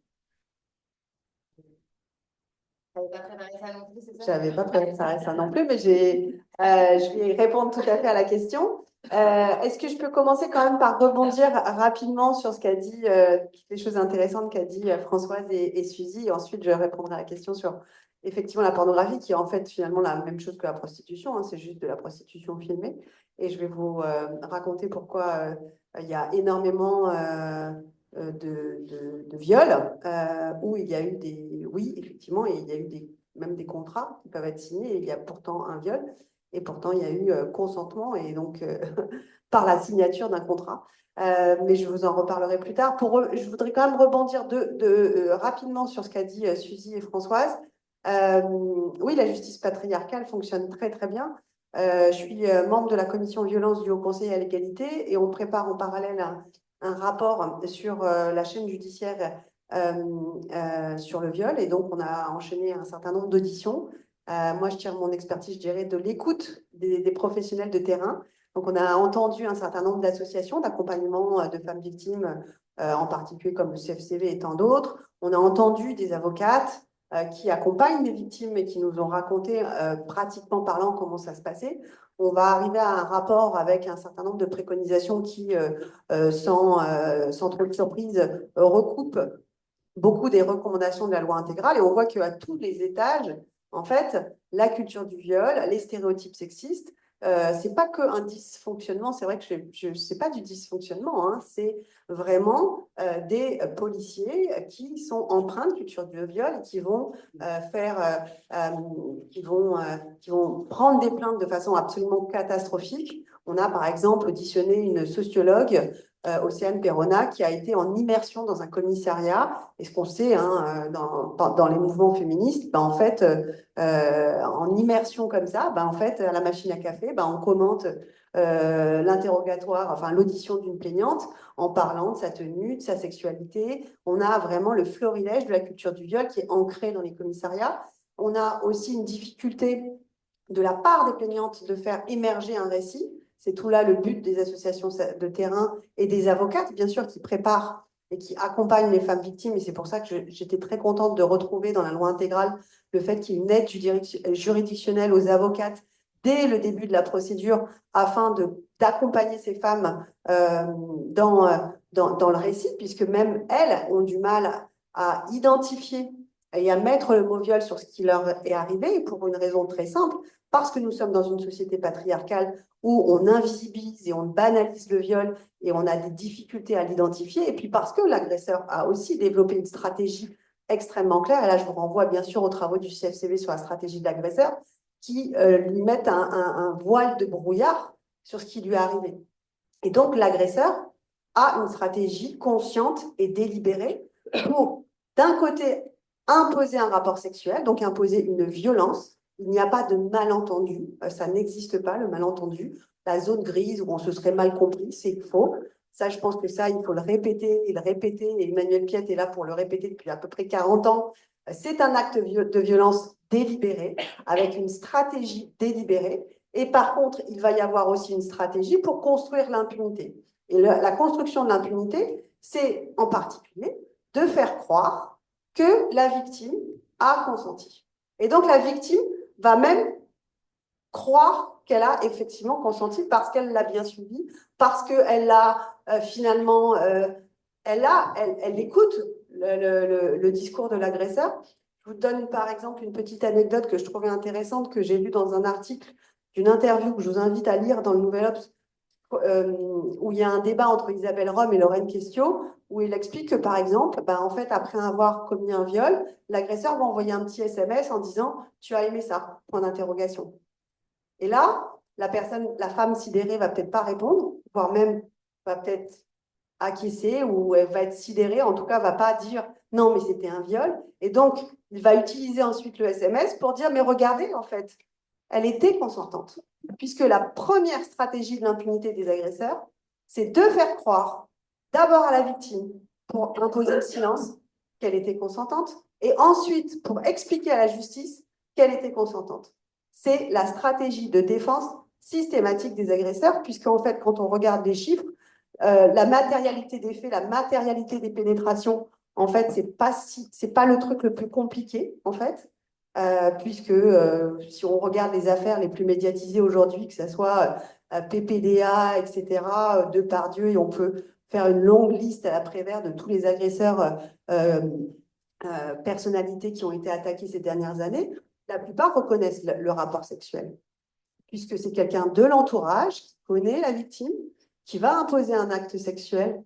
J'avais pas préparé ça non plus, c'est ça? J'avais pas préparé ça non plus, mais je vais répondre tout à fait à la question. Est-ce que je peux commencer quand même par rebondir rapidement sur ce qu'a dit, toutes les choses intéressantes qu'a dit Françoise et Suzy, et ensuite je répondrai à la question sur effectivement la pornographie, qui est en fait finalement la même chose que la prostitution, hein, c'est juste de la prostitution filmée. Et je vais vous raconter pourquoi il y a énormément de viols où il y a eu oui, effectivement, et il y a eu même des contrats qui peuvent être signés, et il y a pourtant un viol, et pourtant il y a eu consentement, et donc par la signature d'un contrat. Mais je vous en reparlerai plus tard. Je voudrais quand même rebondir rapidement sur ce qu'a dit Suzy et Françoise. Oui, la justice patriarcale fonctionne très très bien. Je suis membre de la commission violence du Haut Conseil à l'égalité, et on prépare en parallèle un rapport sur la chaîne judiciaire sur le viol, et donc on a enchaîné un certain nombre d'auditions. Moi, je tire mon expertise, je dirais, de l'écoute des professionnels de terrain. Donc, on a entendu un certain nombre d'associations d'accompagnement de femmes victimes, en particulier comme le CFCV et tant d'autres. On a entendu des avocates qui accompagnent les victimes et qui nous ont raconté, pratiquement parlant, comment ça se passait. On va arriver à un rapport avec un certain nombre de préconisations qui, sans trop de surprise, recoupent beaucoup des recommandations de la loi intégrale, et on voit qu'à tous les étages, en fait, la culture du viol, les stéréotypes sexistes, c'est pas que un dysfonctionnement, c'est vrai que je sais pas du dysfonctionnement, hein, c'est vraiment des policiers qui sont empreints de culture du viol et qui vont qui vont prendre des plaintes de façon absolument catastrophique. On a par exemple auditionné une sociologue, Océane Perrona, qui a été en immersion dans un commissariat. Et ce qu'on sait, hein, dans les mouvements féministes, ben, en fait, en immersion comme ça, ben, en fait, à la machine à café, ben, on commente l'interrogatoire, enfin l'audition d'une plaignante, en parlant de sa tenue, de sa sexualité. On a vraiment le florilège de la culture du viol qui est ancré dans les commissariats. On a aussi une difficulté de la part des plaignantes de faire émerger un récit. C'est tout là le but des associations de terrain et des avocates, bien sûr, qui préparent et qui accompagnent les femmes victimes. Et c'est pour ça que j'étais très contente de retrouver dans la loi intégrale le fait qu'il y ait une aide juridictionnelle aux avocates dès le début de la procédure, afin d'accompagner ces femmes dans le récit, puisque même elles ont du mal à identifier et à mettre le mot viol sur ce qui leur est arrivé, pour une raison très simple, parce que nous sommes dans une société patriarcale où on invisibilise et on banalise le viol et on a des difficultés à l'identifier, et puis parce que l'agresseur a aussi développé une stratégie extrêmement claire, et là je vous renvoie bien sûr aux travaux du CFCV sur la stratégie de l'agresseur, qui lui mettent un voile de brouillard sur ce qui lui est arrivé. Et donc, l'agresseur a une stratégie consciente et délibérée pour, d'un côté, imposer un rapport sexuel, donc imposer une violence. Il n'y a pas de malentendu, ça n'existe pas, le malentendu. La zone grise où on se serait mal compris, c'est faux. Ça, je pense que ça, il faut le répéter et le répéter. Et Emmanuel Piette est là pour le répéter depuis à peu près 40 ans. C'est un acte de violence délibéré, avec une stratégie délibérée. Et par contre, il va y avoir aussi une stratégie pour construire l'impunité. Et la construction de l'impunité, c'est en particulier de faire croire que la victime a consenti. Et donc, la victime va même croire qu'elle a effectivement consenti parce qu'elle l'a bien suivi, parce qu'elle a finalement, elle écoute le discours de l'agresseur. Je vous donne par exemple une petite anecdote que je trouvais intéressante, que j'ai lue dans un article d'une interview que je vous invite à lire dans le Nouvel Obs, où il y a un débat entre Isabelle Rome et Lorraine Questiaux, où il explique que, par exemple, en fait, après avoir commis un viol, l'agresseur va envoyer un petit SMS en disant « Tu as aimé ça ?» point d'interrogation. Et là, la femme sidérée va peut-être pas répondre, voire même va peut-être acquiescer, ou elle va être sidérée, en tout cas, va pas dire « Non, mais c'était un viol ». Et donc, il va utiliser ensuite le SMS pour dire « Mais regardez, en fait, elle était consentante ». Puisque la première stratégie de l'impunité des agresseurs, c'est de faire croire d'abord à la victime pour imposer le silence qu'elle était consentante, et ensuite pour expliquer à la justice qu'elle était consentante. C'est la stratégie de défense systématique des agresseurs, puisqu'en fait, quand on regarde les chiffres, la matérialité des faits, la matérialité des pénétrations, en fait, c'est pas le truc le plus compliqué, en fait. Puisque si on regarde les affaires les plus médiatisées aujourd'hui, que ce soit PPDA, etc., Depardieu, et on peut faire une longue liste à la Prévert de tous les agresseurs personnalités qui ont été attaquées ces dernières années, la plupart reconnaissent le rapport sexuel, puisque c'est quelqu'un de l'entourage qui connaît la victime, qui va imposer un acte sexuel,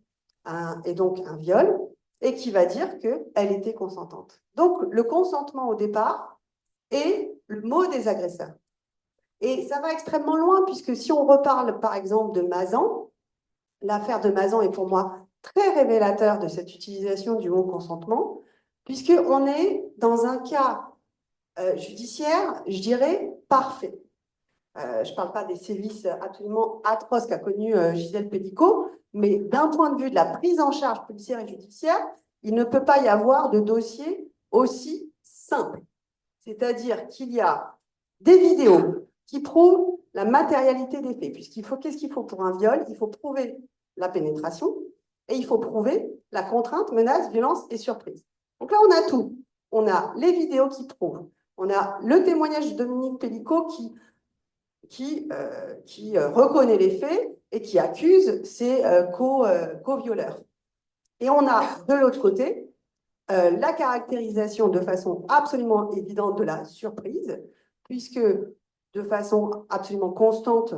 et donc un viol, et qui va dire qu'elle était consentante. Donc le consentement au départ, et le mot des agresseurs. Et ça va extrêmement loin, puisque si on reparle par exemple de Mazan, l'affaire de Mazan est pour moi très révélateur de cette utilisation du mot consentement, puisqu'on est dans un cas judiciaire, je dirais, parfait. Je ne parle pas des sévices absolument atroces qu'a connu Gisèle Pélicot, mais d'un point de vue de la prise en charge policière et judiciaire, il ne peut pas y avoir de dossier aussi simple. C'est-à-dire qu'il y a des vidéos qui prouvent la matérialité des faits. Qu'est-ce qu'il faut pour un viol? Il faut prouver la pénétration et il faut prouver la contrainte, menace, violence et surprise. Donc là, on a tout. On a les vidéos qui prouvent. On a le témoignage de Dominique Pélicot qui reconnaît les faits et qui accuse ses co-violeurs. Et on a de l'autre côté la caractérisation de façon absolument évidente de la surprise, puisque de façon absolument constante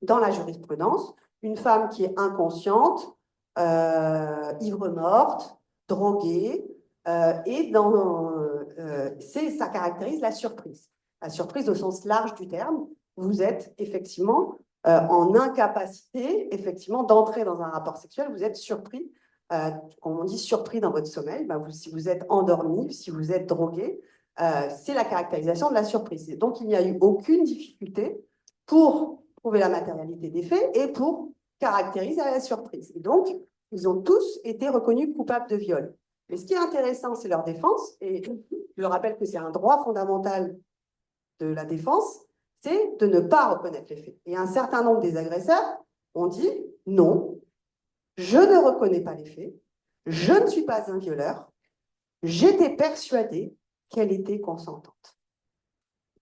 dans la jurisprudence, une femme qui est inconsciente, ivre-morte, droguée, et ça caractérise la surprise. La surprise au sens large du terme, vous êtes effectivement en incapacité effectivement d'entrer dans un rapport sexuel, vous êtes surpris. Comme on dit, surpris dans votre sommeil, si vous êtes endormi, si vous êtes drogué, c'est la caractérisation de la surprise. Donc, il n'y a eu aucune difficulté pour prouver la matérialité des faits et pour caractériser la surprise. Et donc, ils ont tous été reconnus coupables de viol. Mais ce qui est intéressant, c'est leur défense, et je rappelle que c'est un droit fondamental de la défense, c'est de ne pas reconnaître les faits. Et un certain nombre des agresseurs ont dit non, je ne reconnais pas les faits, je ne suis pas un violeur, j'étais persuadée qu'elle était consentante.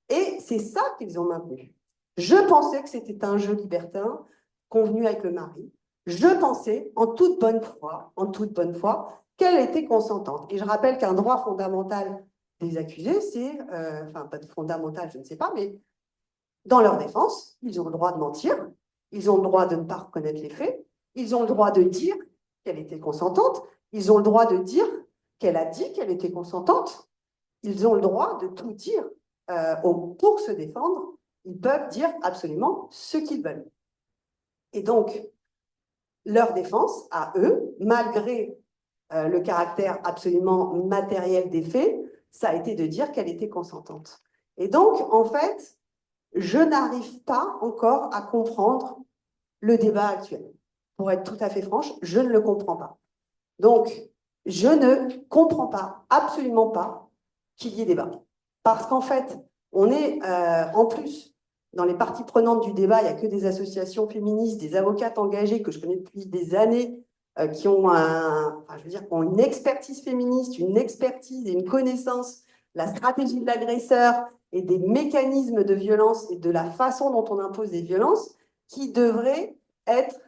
Et c'est ça qu'ils ont maintenu. Je pensais que c'était un jeu libertin convenu avec le mari. Je pensais en toute bonne foi, qu'elle était consentante. Et je rappelle qu'un droit fondamental des accusés, c'est, enfin pas de fondamental, je ne sais pas, mais dans leur défense, ils ont le droit de mentir, ils ont le droit de ne pas reconnaître les faits, ils ont le droit de dire qu'elle était consentante, ils ont le droit de dire qu'elle a dit qu'elle était consentante, ils ont le droit de tout dire. Pour se défendre, ils peuvent dire absolument ce qu'ils veulent. Et donc, leur défense à eux, malgré le caractère absolument matériel des faits, ça a été de dire qu'elle était consentante. Et donc, en fait, je n'arrive pas encore à comprendre le débat actuel. Pour être tout à fait franche, je ne le comprends pas. Donc, je ne comprends pas, absolument pas, qu'il y ait débat. Parce qu'en fait, on est en plus dans les parties prenantes du débat, il n'y a que des associations féministes, des avocates engagées que je connais depuis des années, qui ont qui ont une expertise féministe, une expertise et une connaissance, la stratégie de l'agresseur et des mécanismes de violence et de la façon dont on impose des violences, qui devraient être,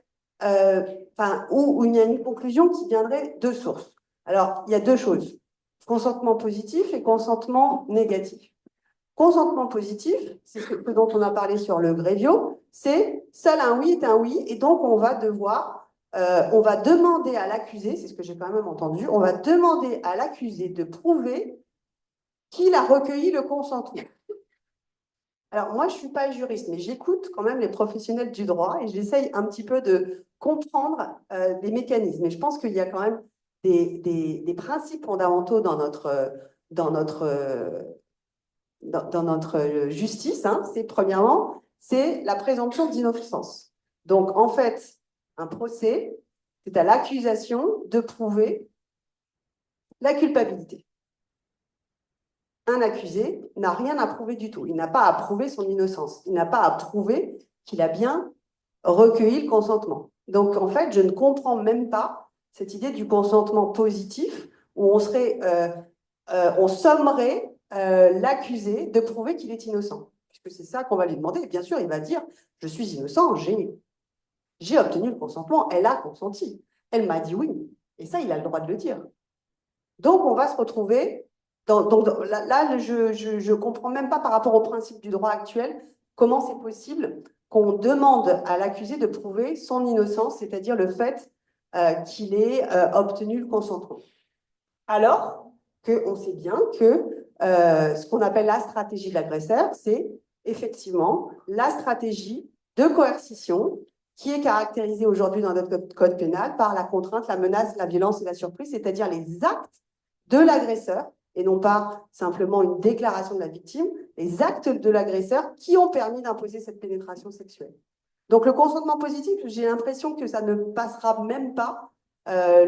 où il y a une conclusion qui viendrait de sources. Alors, il y a deux choses, consentement positif et consentement négatif. Consentement positif, c'est ce dont on a parlé sur le Grevio, c'est seul un oui est un oui, et donc on va demander à l'accusé, c'est ce que j'ai quand même entendu, on va demander à l'accusé de prouver qu'il a recueilli le consentement. Alors moi, je ne suis pas juriste, mais j'écoute quand même les professionnels du droit et j'essaye un petit peu de comprendre les mécanismes. Et je pense qu'il y a quand même des principes fondamentaux dans notre justice. C'est premièrement, c'est la présomption d'innocence. Donc en fait, un procès, c'est à l'accusation de prouver la culpabilité. Un accusé n'a rien à prouver du tout. Il n'a pas à prouver son innocence. Il n'a pas à prouver qu'il a bien recueilli le consentement. Donc, en fait, je ne comprends même pas cette idée du consentement positif où on sommerait l'accusé de prouver qu'il est innocent. Puisque c'est ça qu'on va lui demander. Et bien sûr, il va dire, je suis innocent, j'ai obtenu le consentement, elle a consenti. Elle m'a dit oui. Et ça, il a le droit de le dire. Donc, on va se retrouver là, je ne comprends même pas par rapport au principe du droit actuel comment c'est possible qu'on demande à l'accusé de prouver son innocence, c'est-à-dire le fait qu'il ait obtenu le consentement. Alors qu'on sait bien que ce qu'on appelle la stratégie de l'agresseur, c'est effectivement la stratégie de coercition qui est caractérisée aujourd'hui dans notre code pénal par la contrainte, la menace, la violence et la surprise, c'est-à-dire les actes de l'agresseur, et non pas simplement une déclaration de la victime, les actes de l'agresseur qui ont permis d'imposer cette pénétration sexuelle. Donc le consentement positif, j'ai l'impression que ça ne passera même pas, ça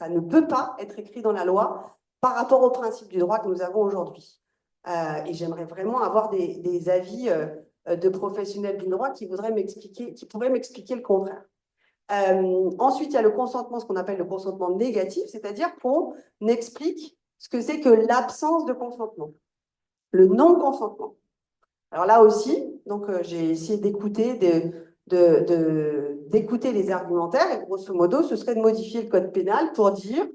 ne peut pas être écrit dans la loi par rapport au principe du droit que nous avons aujourd'hui. Et j'aimerais vraiment avoir des avis de professionnels du droit qui pourraient m'expliquer le contraire. Ensuite, il y a le consentement, ce qu'on appelle le consentement négatif, c'est-à-dire qu'on explique ce que c'est que l'absence de consentement, le non-consentement. Alors là aussi, donc j'ai essayé d'écouter d'écouter les argumentaires et grosso modo, ce serait de modifier le code pénal pour dire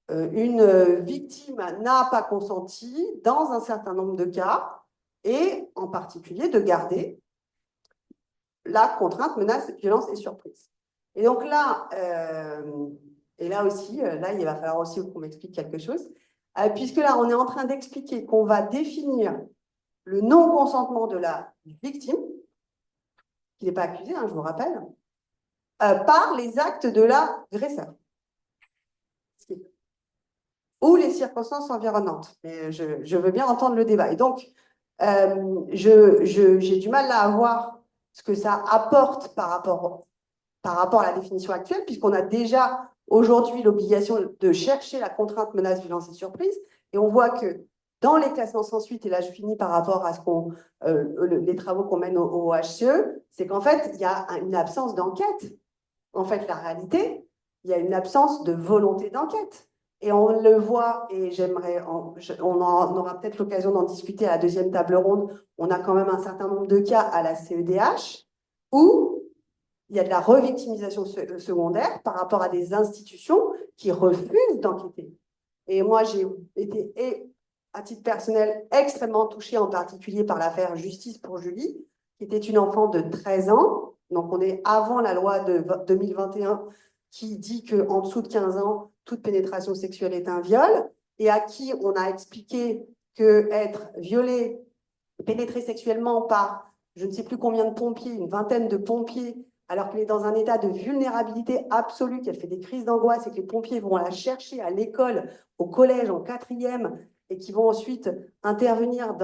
une victime n'a pas consenti dans un certain nombre de cas et en particulier de garder la contrainte, menace, violence et surprise. Et donc là, aussi, là, il va falloir aussi qu'on m'explique quelque chose, puisque là, on est en train d'expliquer qu'on va définir le non-consentement de la victime, qui n'est pas accusée, je vous rappelle, par les actes de l'agresseur. Ou les circonstances environnantes. Mais je veux bien entendre le débat. Et donc, j'ai du mal là à voir ce que ça apporte par rapport à la définition actuelle, puisqu'on a déjà aujourd'hui l'obligation de chercher la contrainte, menace, violence et surprise. Et on voit que dans les classements sans suite, et là je finis par rapport à les travaux qu'on mène au HCE, c'est qu'en fait, il y a une absence d'enquête. En fait, la réalité, il y a une absence de volonté d'enquête. Et on le voit, et on aura peut-être l'occasion d'en discuter à la deuxième table ronde, on a quand même un certain nombre de cas à la CEDH où il y a de la revictimisation secondaire par rapport à des institutions qui refusent d'enquêter. Et moi, j'ai été, à titre personnel, extrêmement touchée, en particulier par l'affaire Justice pour Julie, qui était une enfant de 13 ans. Donc, on est avant la loi de 2021 qui dit qu'en dessous de 15 ans, toute pénétration sexuelle est un viol, et à qui on a expliqué qu'être violé, pénétré sexuellement par je ne sais plus combien de pompiers, une vingtaine de pompiers, alors qu'elle est dans un état de vulnérabilité absolue, qu'elle fait des crises d'angoisse et que les pompiers vont la chercher à l'école, au collège, en quatrième, et qui vont ensuite intervenir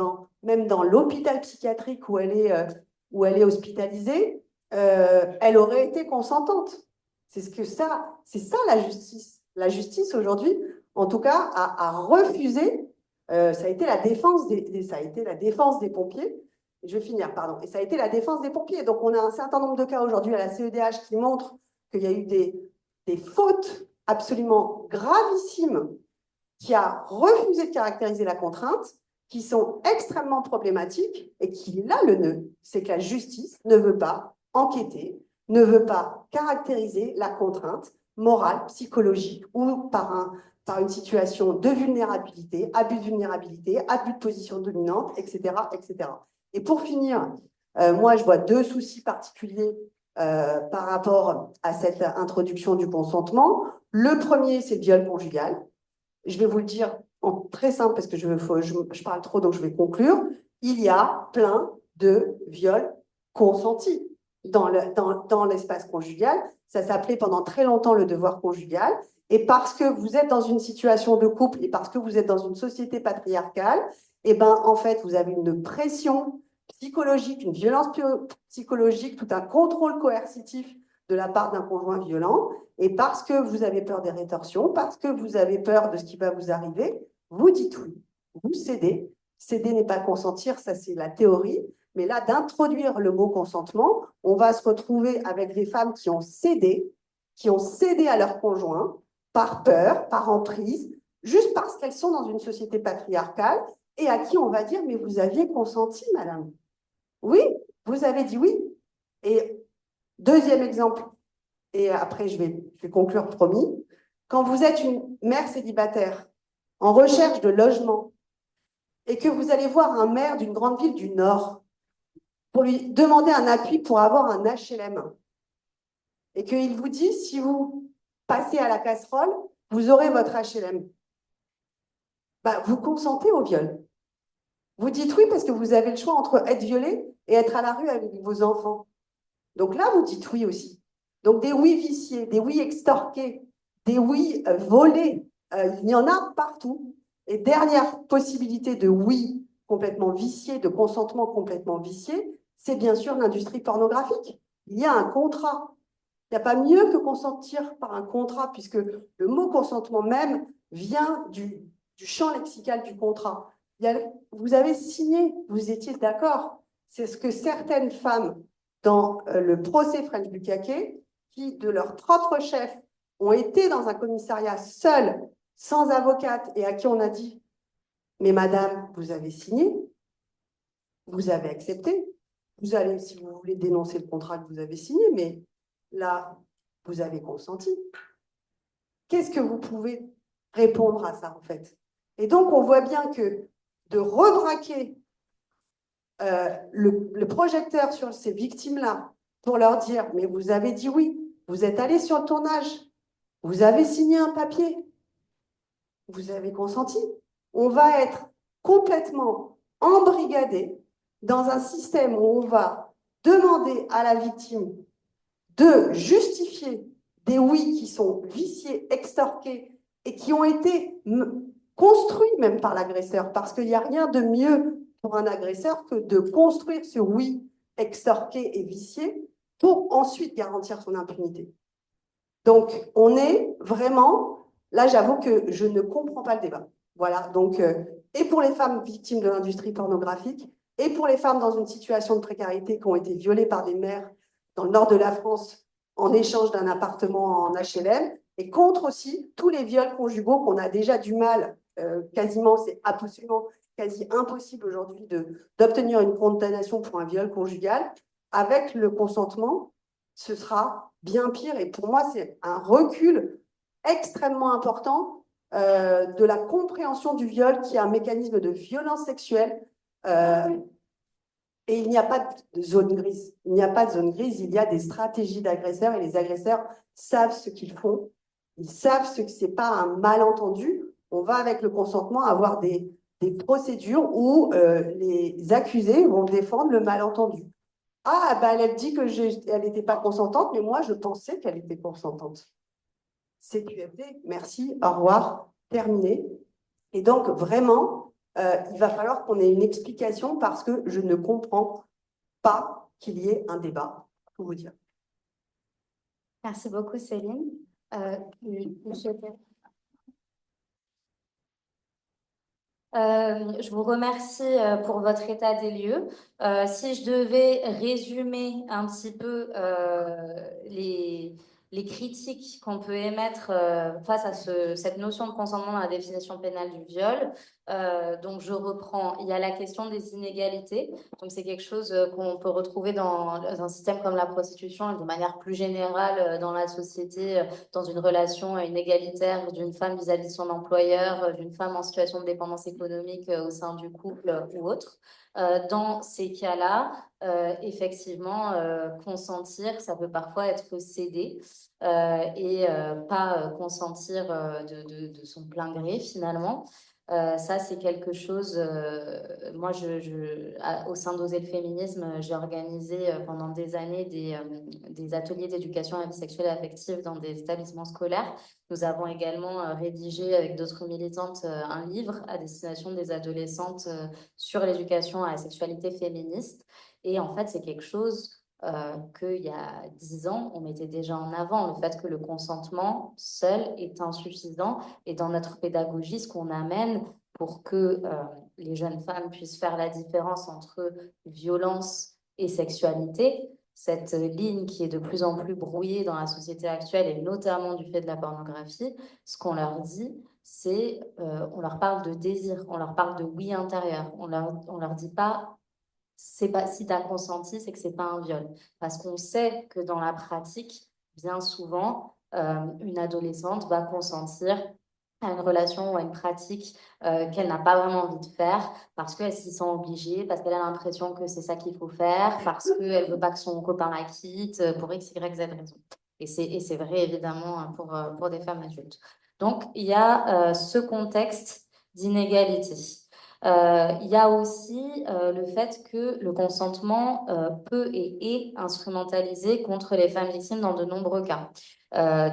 même dans l'hôpital psychiatrique où elle est hospitalisée, elle aurait été consentante. C'est ça la justice. La justice aujourd'hui, en tout cas, a refusé. Ça a été la défense des pompiers. Je vais finir, pardon. Et ça a été la défense des pompiers. Donc, on a un certain nombre de cas aujourd'hui à la CEDH qui montrent qu'il y a eu des fautes absolument gravissimes qui a refusé de caractériser la contrainte, qui sont extrêmement problématiques et qui, là, le nœud, c'est que la justice ne veut pas enquêter, ne veut pas caractériser la contrainte morale, psychologique ou par une situation de vulnérabilité, abus de position dominante, etc., etc. Et pour finir, moi, je vois deux soucis particuliers par rapport à cette introduction du consentement. Le premier, c'est le viol conjugal. Je vais vous le dire en très simple parce que je parle trop, donc je vais conclure. Il y a plein de viols consentis dans l'espace conjugal. Ça s'appelait pendant très longtemps le devoir conjugal. Et parce que vous êtes dans une situation de couple et parce que vous êtes dans une société patriarcale, eh ben, en fait, vous avez une pression psychologique, une violence psychologique, tout un contrôle coercitif de la part d'un conjoint violent. Et parce que vous avez peur des rétorsions, parce que vous avez peur de ce qui va vous arriver, vous dites oui, vous cédez. Céder n'est pas consentir, ça c'est la théorie. Mais là, d'introduire le mot consentement, on va se retrouver avec des femmes qui ont cédé à leur conjoint par peur, par emprise, juste parce qu'elles sont dans une société patriarcale et à qui on va dire « mais vous aviez consenti, madame ». Oui, vous avez dit oui. Et deuxième exemple, et après je vais conclure, promis. Quand vous êtes une mère célibataire en recherche de logement et que vous allez voir un maire d'une grande ville du Nord pour lui demander un appui pour avoir un HLM et qu'il vous dit si vous passez à la casserole, vous aurez votre HLM. Bah, vous consentez au viol. Vous dites oui parce que vous avez le choix entre être violé et être à la rue avec vos enfants. Donc là, vous dites oui aussi. Donc des oui viciés, des oui extorqués, des oui volés, il y en a partout. Et dernière possibilité de oui complètement vicié, de consentement complètement vicié, c'est bien sûr l'industrie pornographique. Il y a un contrat. Il n'y a pas mieux que consentir par un contrat, puisque le mot consentement même vient du champ lexical du contrat. Vous avez signé, vous étiez d'accord. C'est ce que certaines femmes dans le procès French Bukkake, qui, de leur propre chef, ont été dans un commissariat seul, sans avocate, et à qui on a dit « Mais madame, vous avez signé, vous avez accepté, vous allez, si vous voulez, dénoncer le contrat que vous avez signé, mais là, vous avez consenti. » Qu'est-ce que vous pouvez répondre à ça, en fait? Et donc, on voit bien que de rebraquer le projecteur sur ces victimes-là pour leur dire « Mais vous avez dit oui, vous êtes allé sur le tournage, vous avez signé un papier, vous avez consenti. » On va être complètement embrigadé dans un système où on va demander à la victime de justifier des oui qui sont viciés, extorqués et qui ont été construits même par l'agresseur, parce qu'il n'y a rien de mieux pour un agresseur que de construire ce oui extorqué et vicié pour ensuite garantir son impunité. Donc, on est vraiment, là j'avoue que je ne comprends pas le débat. Voilà, donc, et pour les femmes victimes de l'industrie pornographique, et pour les femmes dans une situation de précarité qui ont été violées par des mères dans le nord de la France en échange d'un appartement en HLM, et contre aussi tous les viols conjugaux qu'on a déjà du mal, quasiment, c'est absolument quasi impossible aujourd'hui d'obtenir une condamnation pour un viol conjugal. Avec le consentement, ce sera bien pire. Et pour moi, c'est un recul extrêmement important de la compréhension du viol, qui est un mécanisme de violence sexuelle. Et il n'y a pas de zone grise. Il n'y a pas de zone grise, il y a des stratégies d'agresseurs et les agresseurs savent ce qu'ils font. Ils savent ce que c'est pas un malentendu. On va avec le consentement avoir des procédures où les accusés vont défendre le malentendu. Ah, bah, elle a dit que elle n'était pas consentante, mais moi, je pensais qu'elle était consentante. CQFD, merci, au revoir, terminé. Et donc, vraiment, il va falloir qu'on ait une explication parce que je ne comprends pas qu'il y ait un débat, pour vous dire. Merci beaucoup, Céline. Vous souhaitez- je vous remercie pour votre état des lieux. Si je devais résumer un petit peu les critiques qu'on peut émettre face à cette notion de consentement dans la définition pénale du viol, donc je reprends. Il y a la question des inégalités. Donc c'est quelque chose qu'on peut retrouver dans un système comme la prostitution et de manière plus générale dans la société, dans une relation inégalitaire d'une femme vis-à-vis de son employeur, d'une femme en situation de dépendance économique au sein du couple ou autre. Dans ces cas-là, effectivement, consentir, ça peut parfois être céder et pas consentir de son plein gré finalement. Ça, c'est quelque chose. Moi, au sein d'Oser le féminisme, j'ai organisé pendant des années des ateliers d'éducation à la vie sexuelle et affective dans des établissements scolaires. Nous avons également rédigé avec d'autres militantes un livre à destination des adolescentes sur l'éducation à la sexualité féministe. Et en fait, c'est quelque chose qu'il y a 10 ans, on mettait déjà en avant le fait que le consentement seul est insuffisant. Et dans notre pédagogie, ce qu'on amène pour que les jeunes femmes puissent faire la différence entre violence et sexualité, cette ligne qui est de plus en plus brouillée dans la société actuelle et notamment du fait de la pornographie, ce qu'on leur dit, c'est on leur parle de désir, on leur parle de oui intérieur, on leur dit pas c'est pas si tu as consenti, c'est que c'est pas un viol. Parce qu'on sait que dans la pratique, bien souvent, une adolescente va consentir à une relation ou à une pratique qu'elle n'a pas vraiment envie de faire parce qu'elle s'y sent obligée, parce qu'elle a l'impression que c'est ça qu'il faut faire, parce qu'elle veut pas que son copain la quitte pour X, Y, Z raison. Et c'est vrai évidemment pour des femmes adultes. Donc, il y a ce contexte d'inégalité. Il y a aussi le fait que le consentement peut et est instrumentalisé contre les femmes victimes dans de nombreux cas.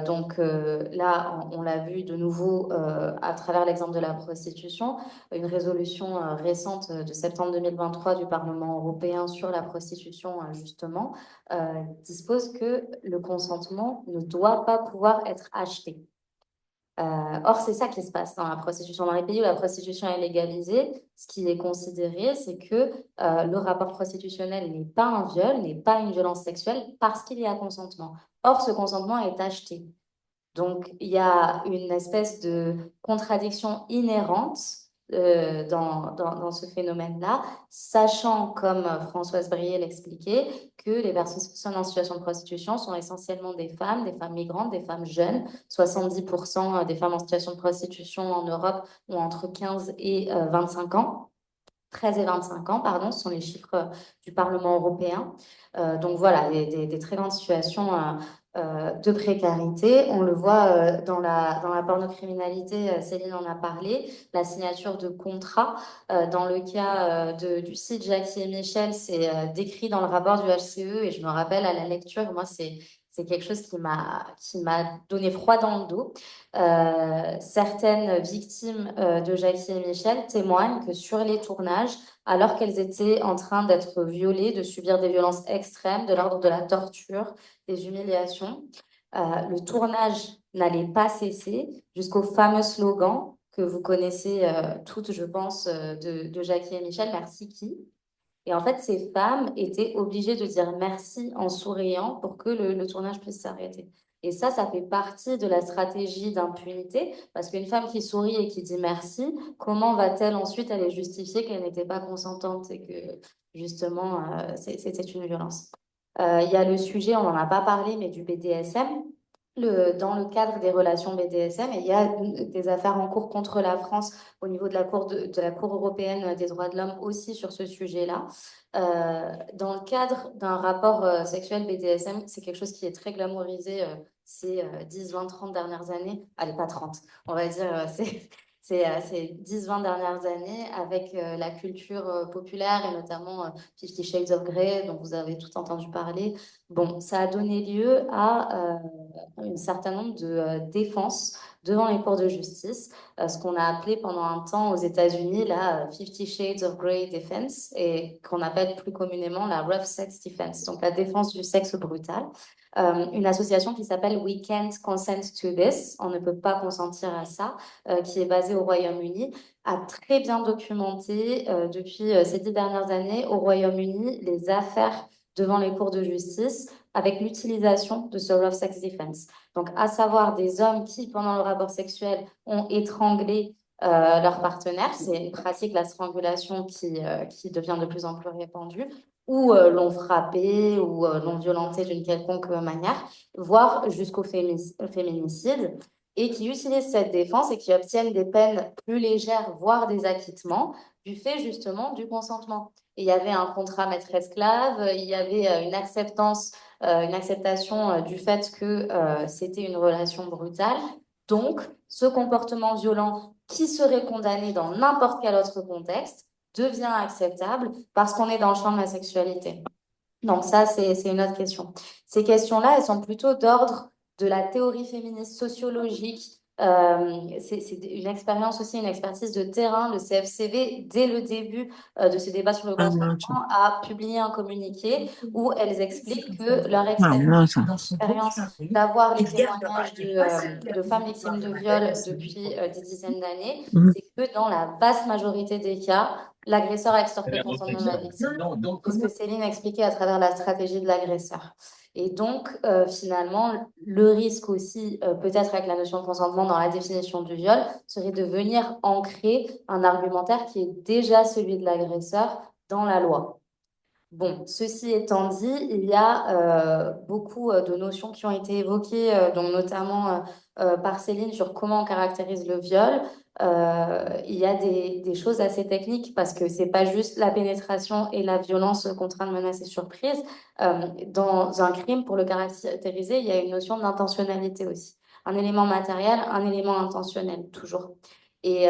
Donc là, on l'a vu de nouveau à travers l'exemple de la prostitution, une résolution récente de septembre 2023 du Parlement européen sur la prostitution, justement, dispose que le consentement ne doit pas pouvoir être acheté. Or, c'est ça qui se passe dans la prostitution. Dans les pays où la prostitution est légalisée, ce qui est considéré, c'est que le rapport prostitutionnel n'est pas un viol, n'est pas une violence sexuelle parce qu'il y a consentement. Or, ce consentement est acheté. Donc, il y a une espèce de contradiction inhérente dans ce phénomène-là, sachant, comme Françoise Brier l'expliquait, que les personnes en situation de prostitution sont essentiellement des femmes migrantes, des femmes jeunes. 70% des femmes en situation de prostitution en Europe ont entre 15 et 25 ans. 13 et 25 ans, pardon, ce sont les chiffres du Parlement européen. Donc voilà, des très grandes situations de précarité. On le voit dans la pornocriminalité, Céline en a parlé, la signature de contrats. Dans le cas du site Jackie et Michel, c'est décrit dans le rapport du HCE et je me rappelle à la lecture, moi, c'est quelque chose qui m'a donné froid dans le dos. Certaines victimes de Jackie et Michel témoignent que sur les tournages, alors qu'elles étaient en train d'être violées, de subir des violences extrêmes, de l'ordre de la torture, des humiliations, le tournage n'allait pas cesser jusqu'au fameux slogan que vous connaissez toutes, je pense, de Jackie et Michel, merci qui? Et en fait, ces femmes étaient obligées de dire merci en souriant pour que le tournage puisse s'arrêter. Et ça fait partie de la stratégie d'impunité, parce qu'une femme qui sourit et qui dit merci, comment va-t-elle ensuite aller justifier qu'elle n'était pas consentante et que justement c'était une violence? Il y a le sujet, on n'en a pas parlé, mais du BDSM. Dans le cadre des relations BDSM, et il y a des affaires en cours contre la France au niveau de la Cour européenne des droits de l'homme aussi sur ce sujet-là. Dans le cadre d'un rapport sexuel BDSM, c'est quelque chose qui est très glamourisé ces 10, 20, 30 dernières années. Allez, pas 30, on va dire, ces 10-20 dernières années avec la culture populaire et notamment Fifty Shades of Grey, dont vous avez tout entendu parler. Bon, ça a donné lieu à un certain nombre de défenses devant les cours de justice, ce qu'on a appelé pendant un temps aux États-Unis la Fifty Shades of Grey Defense et qu'on appelle plus communément la Rough Sex Defense, donc la défense du sexe brutal. Une association qui s'appelle We Can't Consent to This, on ne peut pas consentir à ça, qui est basée au Royaume-Uni, a très bien documenté depuis ces 10 dernières années au Royaume-Uni les affaires devant les cours de justice avec l'utilisation de ce rough sex defense. Donc, à savoir des hommes qui, pendant le rapport sexuel, ont étranglé leur partenaire. C'est une pratique, la strangulation, qui devient de plus en plus répandue, ou l'ont frappé ou l'ont violenté d'une quelconque manière, voire jusqu'au féminicide, et qui utilisent cette défense et qui obtiennent des peines plus légères, voire des acquittements, du fait justement du consentement. Et il y avait un contrat maître-esclave, il y avait une acceptation du fait que c'était une relation brutale. Donc, ce comportement violent qui serait condamné dans n'importe quel autre contexte devient acceptable parce qu'on est dans le champ de la sexualité. Donc ça, c'est une autre question. Ces questions-là, elles sont plutôt d'ordre de la théorie féministe sociologique. C'est une expérience aussi, une expertise de terrain. Le CFCV, dès le début de ce débat sur le consentement, a publié un communiqué où elles expliquent que leur expérience d'avoir les témoignages de femmes victimes de viol depuis des dizaines d'années, c'est que dans la vaste majorité des cas, l'agresseur a extorqué le consentement de la victime. C'est ce que Céline expliquait à travers la stratégie de l'agresseur. Et donc, finalement, le risque aussi, peut-être avec la notion de consentement dans la définition du viol, serait de venir ancrer un argumentaire qui est déjà celui de l'agresseur dans la loi. Bon, ceci étant dit, il y a beaucoup de notions qui ont été évoquées, dont notamment par Céline sur comment on caractérise le viol. Il y a des choses assez techniques parce que c'est pas juste la pénétration et la violence, contrainte, menace et surprise. Dans un crime, pour le caractériser, il y a une notion d'intentionnalité aussi. Un élément matériel, un élément intentionnel, toujours. Et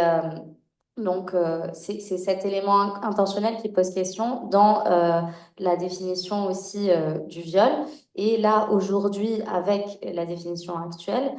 donc, c'est cet élément intentionnel qui pose question dans la définition aussi du viol. Et là, aujourd'hui, avec la définition actuelle,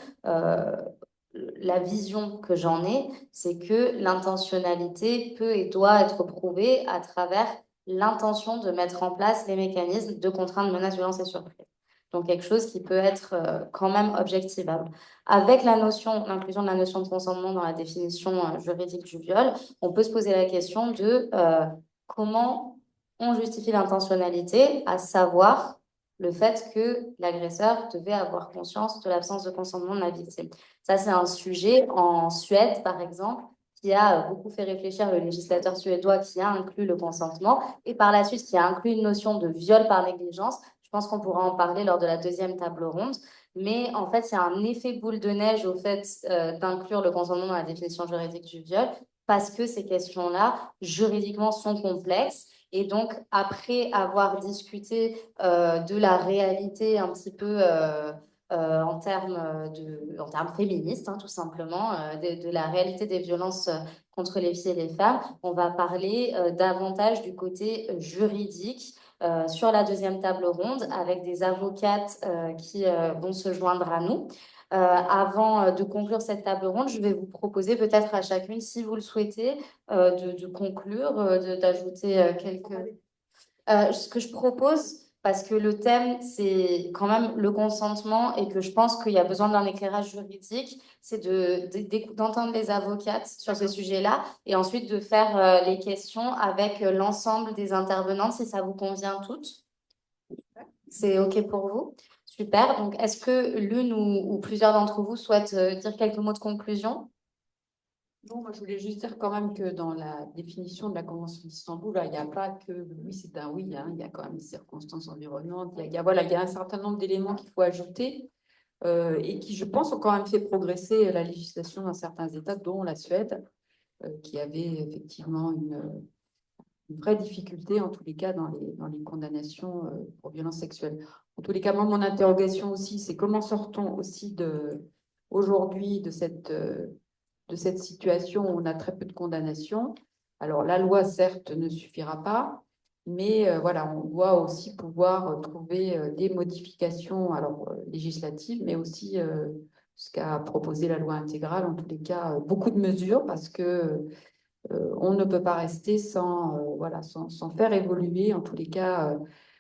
la vision que j'en ai, c'est que l'intentionnalité peut et doit être prouvée à travers l'intention de mettre en place les mécanismes de contrainte, menace, violence et surprise. Donc, quelque chose qui peut être quand même objectivable. Avec l'inclusion de la notion de consentement dans la définition juridique du viol, on peut se poser la question de comment on justifie l'intentionnalité, à savoir le fait que l'agresseur devait avoir conscience de l'absence de consentement de la victime. Ça, c'est un sujet en Suède, par exemple, qui a beaucoup fait réfléchir le législateur suédois qui a inclus le consentement et par la suite qui a inclus une notion de viol par négligence. Je pense qu'on pourra en parler lors de la deuxième table ronde. Mais en fait, il y a un effet boule de neige au fait d'inclure le consentement dans la définition juridique du viol parce que ces questions-là, juridiquement, sont complexes. Et donc, après avoir discuté de la réalité un petit peu en termes féministes, hein, tout simplement, de la réalité des violences contre les filles et les femmes, on va parler davantage du côté juridique sur la deuxième table ronde avec des avocates qui vont se joindre à nous. Avant de conclure cette table ronde, je vais vous proposer peut-être à chacune, si vous le souhaitez, de conclure, d'ajouter quelques... ce que je propose, parce que le thème, c'est quand même le consentement et que je pense qu'il y a besoin d'un éclairage juridique, c'est d'entendre les avocates sur ce sujet-là et ensuite de faire les questions avec l'ensemble des intervenantes, si ça vous convient toutes. C'est OK pour vous? Super. Donc, est-ce que l'une ou plusieurs d'entre vous souhaitent dire quelques mots de conclusion? Non, moi je voulais juste dire quand même que dans la définition de la Convention d'Istanbul, il n'y a pas que le oui, c'est un oui, hein, il y a quand même des circonstances environnantes, voilà, il y a un certain nombre d'éléments qu'il faut ajouter et qui, je pense, ont quand même fait progresser la législation dans certains États, dont la Suède, qui avait effectivement une vraie difficulté, en tous les cas, dans les condamnations pour violences sexuelles. En tous les cas, moi, mon interrogation aussi, c'est comment sort-on aussi aujourd'hui de cette de cette situation où on a très peu de condamnations. Alors, la loi, certes, ne suffira pas, mais voilà, on doit aussi pouvoir trouver des modifications, alors législatives, mais aussi ce qu'a proposé la loi intégrale, en tous les cas, beaucoup de mesures, parce que on ne peut pas rester voilà, sans faire évoluer, en tous les cas,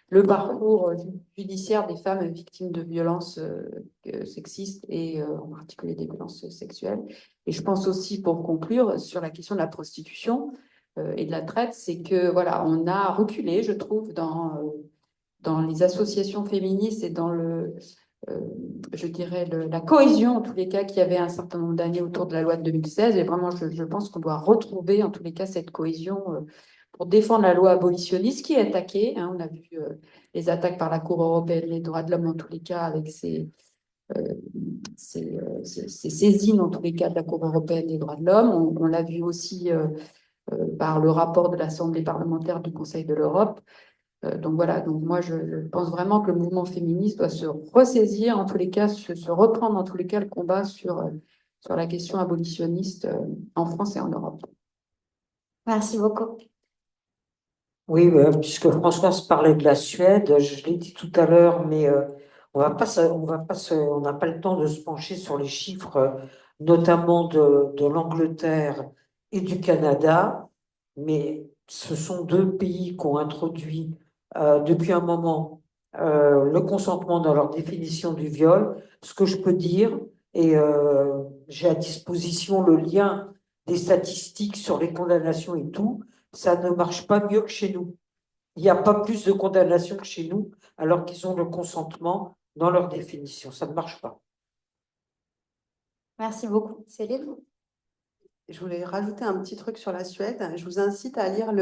le parcours judiciaire des femmes victimes de violences sexistes et en particulier des violences sexuelles. Et je pense aussi, pour conclure, sur la question de la prostitution et de la traite, c'est que voilà, on a reculé, je trouve, dans les associations féministes et dans euh, je dirais, la cohésion, en tous les cas, qu'il y avait un certain nombre d'années autour de la loi de 2016. Et vraiment, je pense qu'on doit retrouver, en tous les cas, cette cohésion pour défendre la loi abolitionniste qui est attaquée. Hein. On a vu les attaques par la Cour européenne des droits de l'homme, en tous les cas, avec ces saisines, en tous les cas, de la Cour européenne des droits de l'homme. On l'a vu aussi par le rapport de l'Assemblée parlementaire du Conseil de l'Europe. Donc voilà, donc moi je pense vraiment que le mouvement féministe doit se ressaisir, en tous les cas, se reprendre en tous les cas le combat sur la question abolitionniste en France et en Europe. Merci beaucoup. Oui, puisque Françoise parlait de la Suède, je l'ai dit tout à l'heure, mais on n'a pas le temps de se pencher sur les chiffres, notamment de l'Angleterre et du Canada, mais ce sont deux pays qui ont introduit depuis un moment le consentement dans leur définition du viol. Ce que je peux dire, et j'ai à disposition le lien des statistiques sur les condamnations et tout, ça ne marche pas mieux que chez nous. Il n'y a pas plus de condamnations que chez nous, alors qu'ils ont le consentement dans leur définition. Ça ne marche pas. Merci beaucoup. Céline? Je voulais rajouter un petit truc sur la Suède. Je vous incite à lire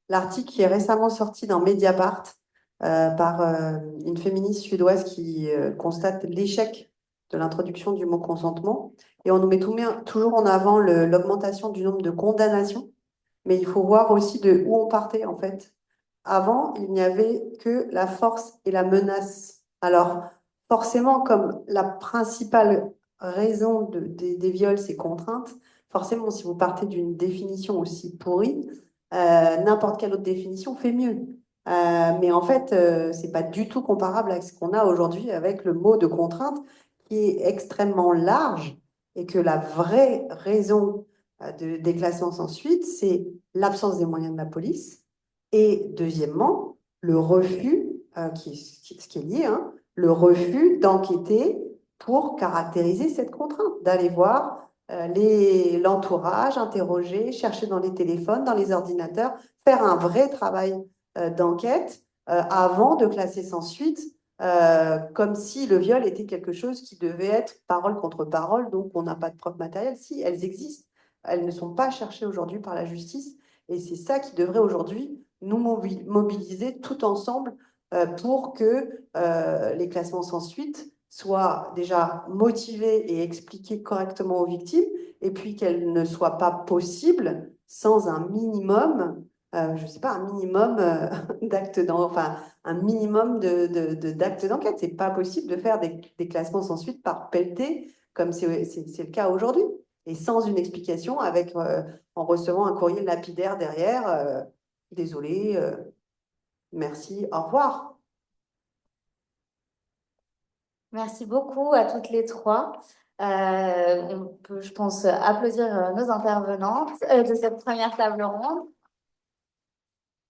l'article qui est récemment sorti dans Mediapart par une féministe suédoise qui constate l'échec de l'introduction du mot consentement. Et on nous met toujours en avant l'augmentation du nombre de condamnations, mais il faut voir aussi de où on partait en fait. Avant, il n'y avait que la force et la menace. Alors, forcément, comme la principale raison des viols, c'est contrainte, forcément, si vous partez d'une définition aussi pourrie, n'importe quelle autre définition fait mieux. Mais en fait, c'est pas du tout comparable à ce qu'on a aujourd'hui avec le mot de contrainte qui est extrêmement large et que la vraie raison des classements sans suite, c'est l'absence des moyens de la police et deuxièmement, le refus, ce qui est lié, hein, le refus d'enquêter pour caractériser cette contrainte, d'aller voir l'entourage, interroger, chercher dans les téléphones, dans les ordinateurs, faire un vrai travail d'enquête avant de classer sans suite, comme si le viol était quelque chose qui devait être parole contre parole, donc on n'a pas de preuves matérielles. Si, elles existent, elles ne sont pas cherchées aujourd'hui par la justice, et c'est ça qui devrait aujourd'hui nous mobiliser tout ensemble pour que les classements sans suite soient déjà motivés et expliqués correctement aux victimes, et puis qu'elles ne soient pas possibles sans un minimum, je ne sais pas, un minimum enfin, un minimum d'actes d'enquête. C'est pas possible de faire des classements sans suite par pelleté, comme c'est le cas aujourd'hui, et sans une explication, en recevant un courrier lapidaire derrière. Désolée, merci, au revoir. Merci beaucoup à toutes les trois. On peut, je pense, applaudir nos intervenantes de cette première table ronde.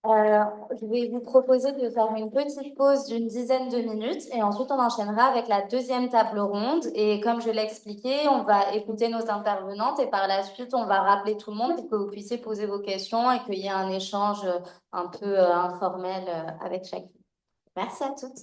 Je vais vous proposer de faire une petite pause d'une dizaine de minutes et ensuite on enchaînera avec la deuxième table ronde. Et comme je l'ai expliqué, on va écouter nos intervenantes et par la suite, on va rappeler tout le monde pour que vous puissiez poser vos questions et qu'il y ait un échange un peu informel avec chacune. Merci à toutes.